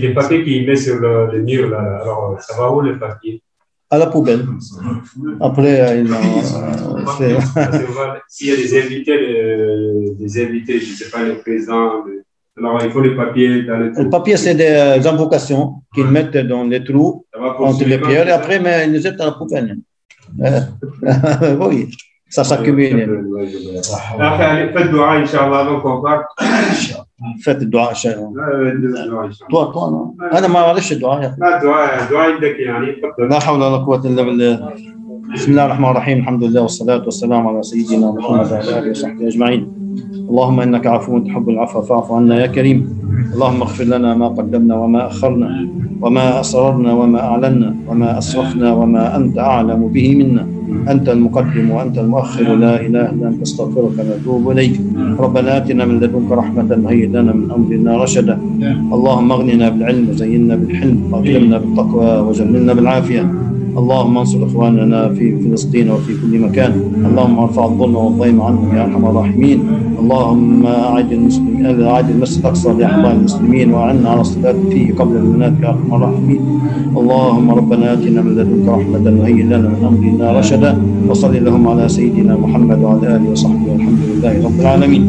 les papiers qu'ils mettent sur le mur, là, alors ça va où les papiers? À la poubelle. Après, s'il y a des invités, je ne sais pas, le président, alors il faut les papiers dans les trous. Le papier, c'est des invocations qu'ils mettent dans les trous entre les pierres et après, mais ils les jettent à la poubelle. Oui. Ça s'accumule. Faites dua, Inch'Allah, donc on part. Faites dua, Inch'Allah. Toi, non. أنا ما أعرفش الدعاء. لا دعاء عندك يعني. لا حول ولا قوة إلا بالله. بسم الله الرحمن الرحيم الحمد لله والصلاة والسلام على سيدنا محمد وعلى آله وصحبه أجمعين. اللهم إنك عفو تحب العفو فاعف عنا يا كريم. اللهم اغفر لنا ما قدمنا وما أخرنا وما أسررنا وما أعلنا وما أسرفنا وما أنت أعلم به منا. أنت المقدم وأنت المؤخر، لا إله إلا أنت، استغفرك ونتوب إليك. ربنا آتنا من لدنك رحمة وهيئ لنا من أمرنا رشدا. اللهم اغننا بالعلم وزينا بالحلم واكرمنا بالتقوى وجملنا بالعافية. اللهم انصر إخواننا في فلسطين وفي كل مكان. اللهم ارفع الظلم والضيم عنهم يا أرحم الراحمين. اللهم أعد المسجد الأقصى لأحباب المسلمين وأعنا على الصلاة فيه قبل المنات يا أرحم الراحمين. اللهم ربنا آتنا من لدنك رحمة وهيئ لنا من أمرنا رشدا. وصل اللهم على سيدنا محمد وعلى آله وصحبه والحمد لله رب العالمين.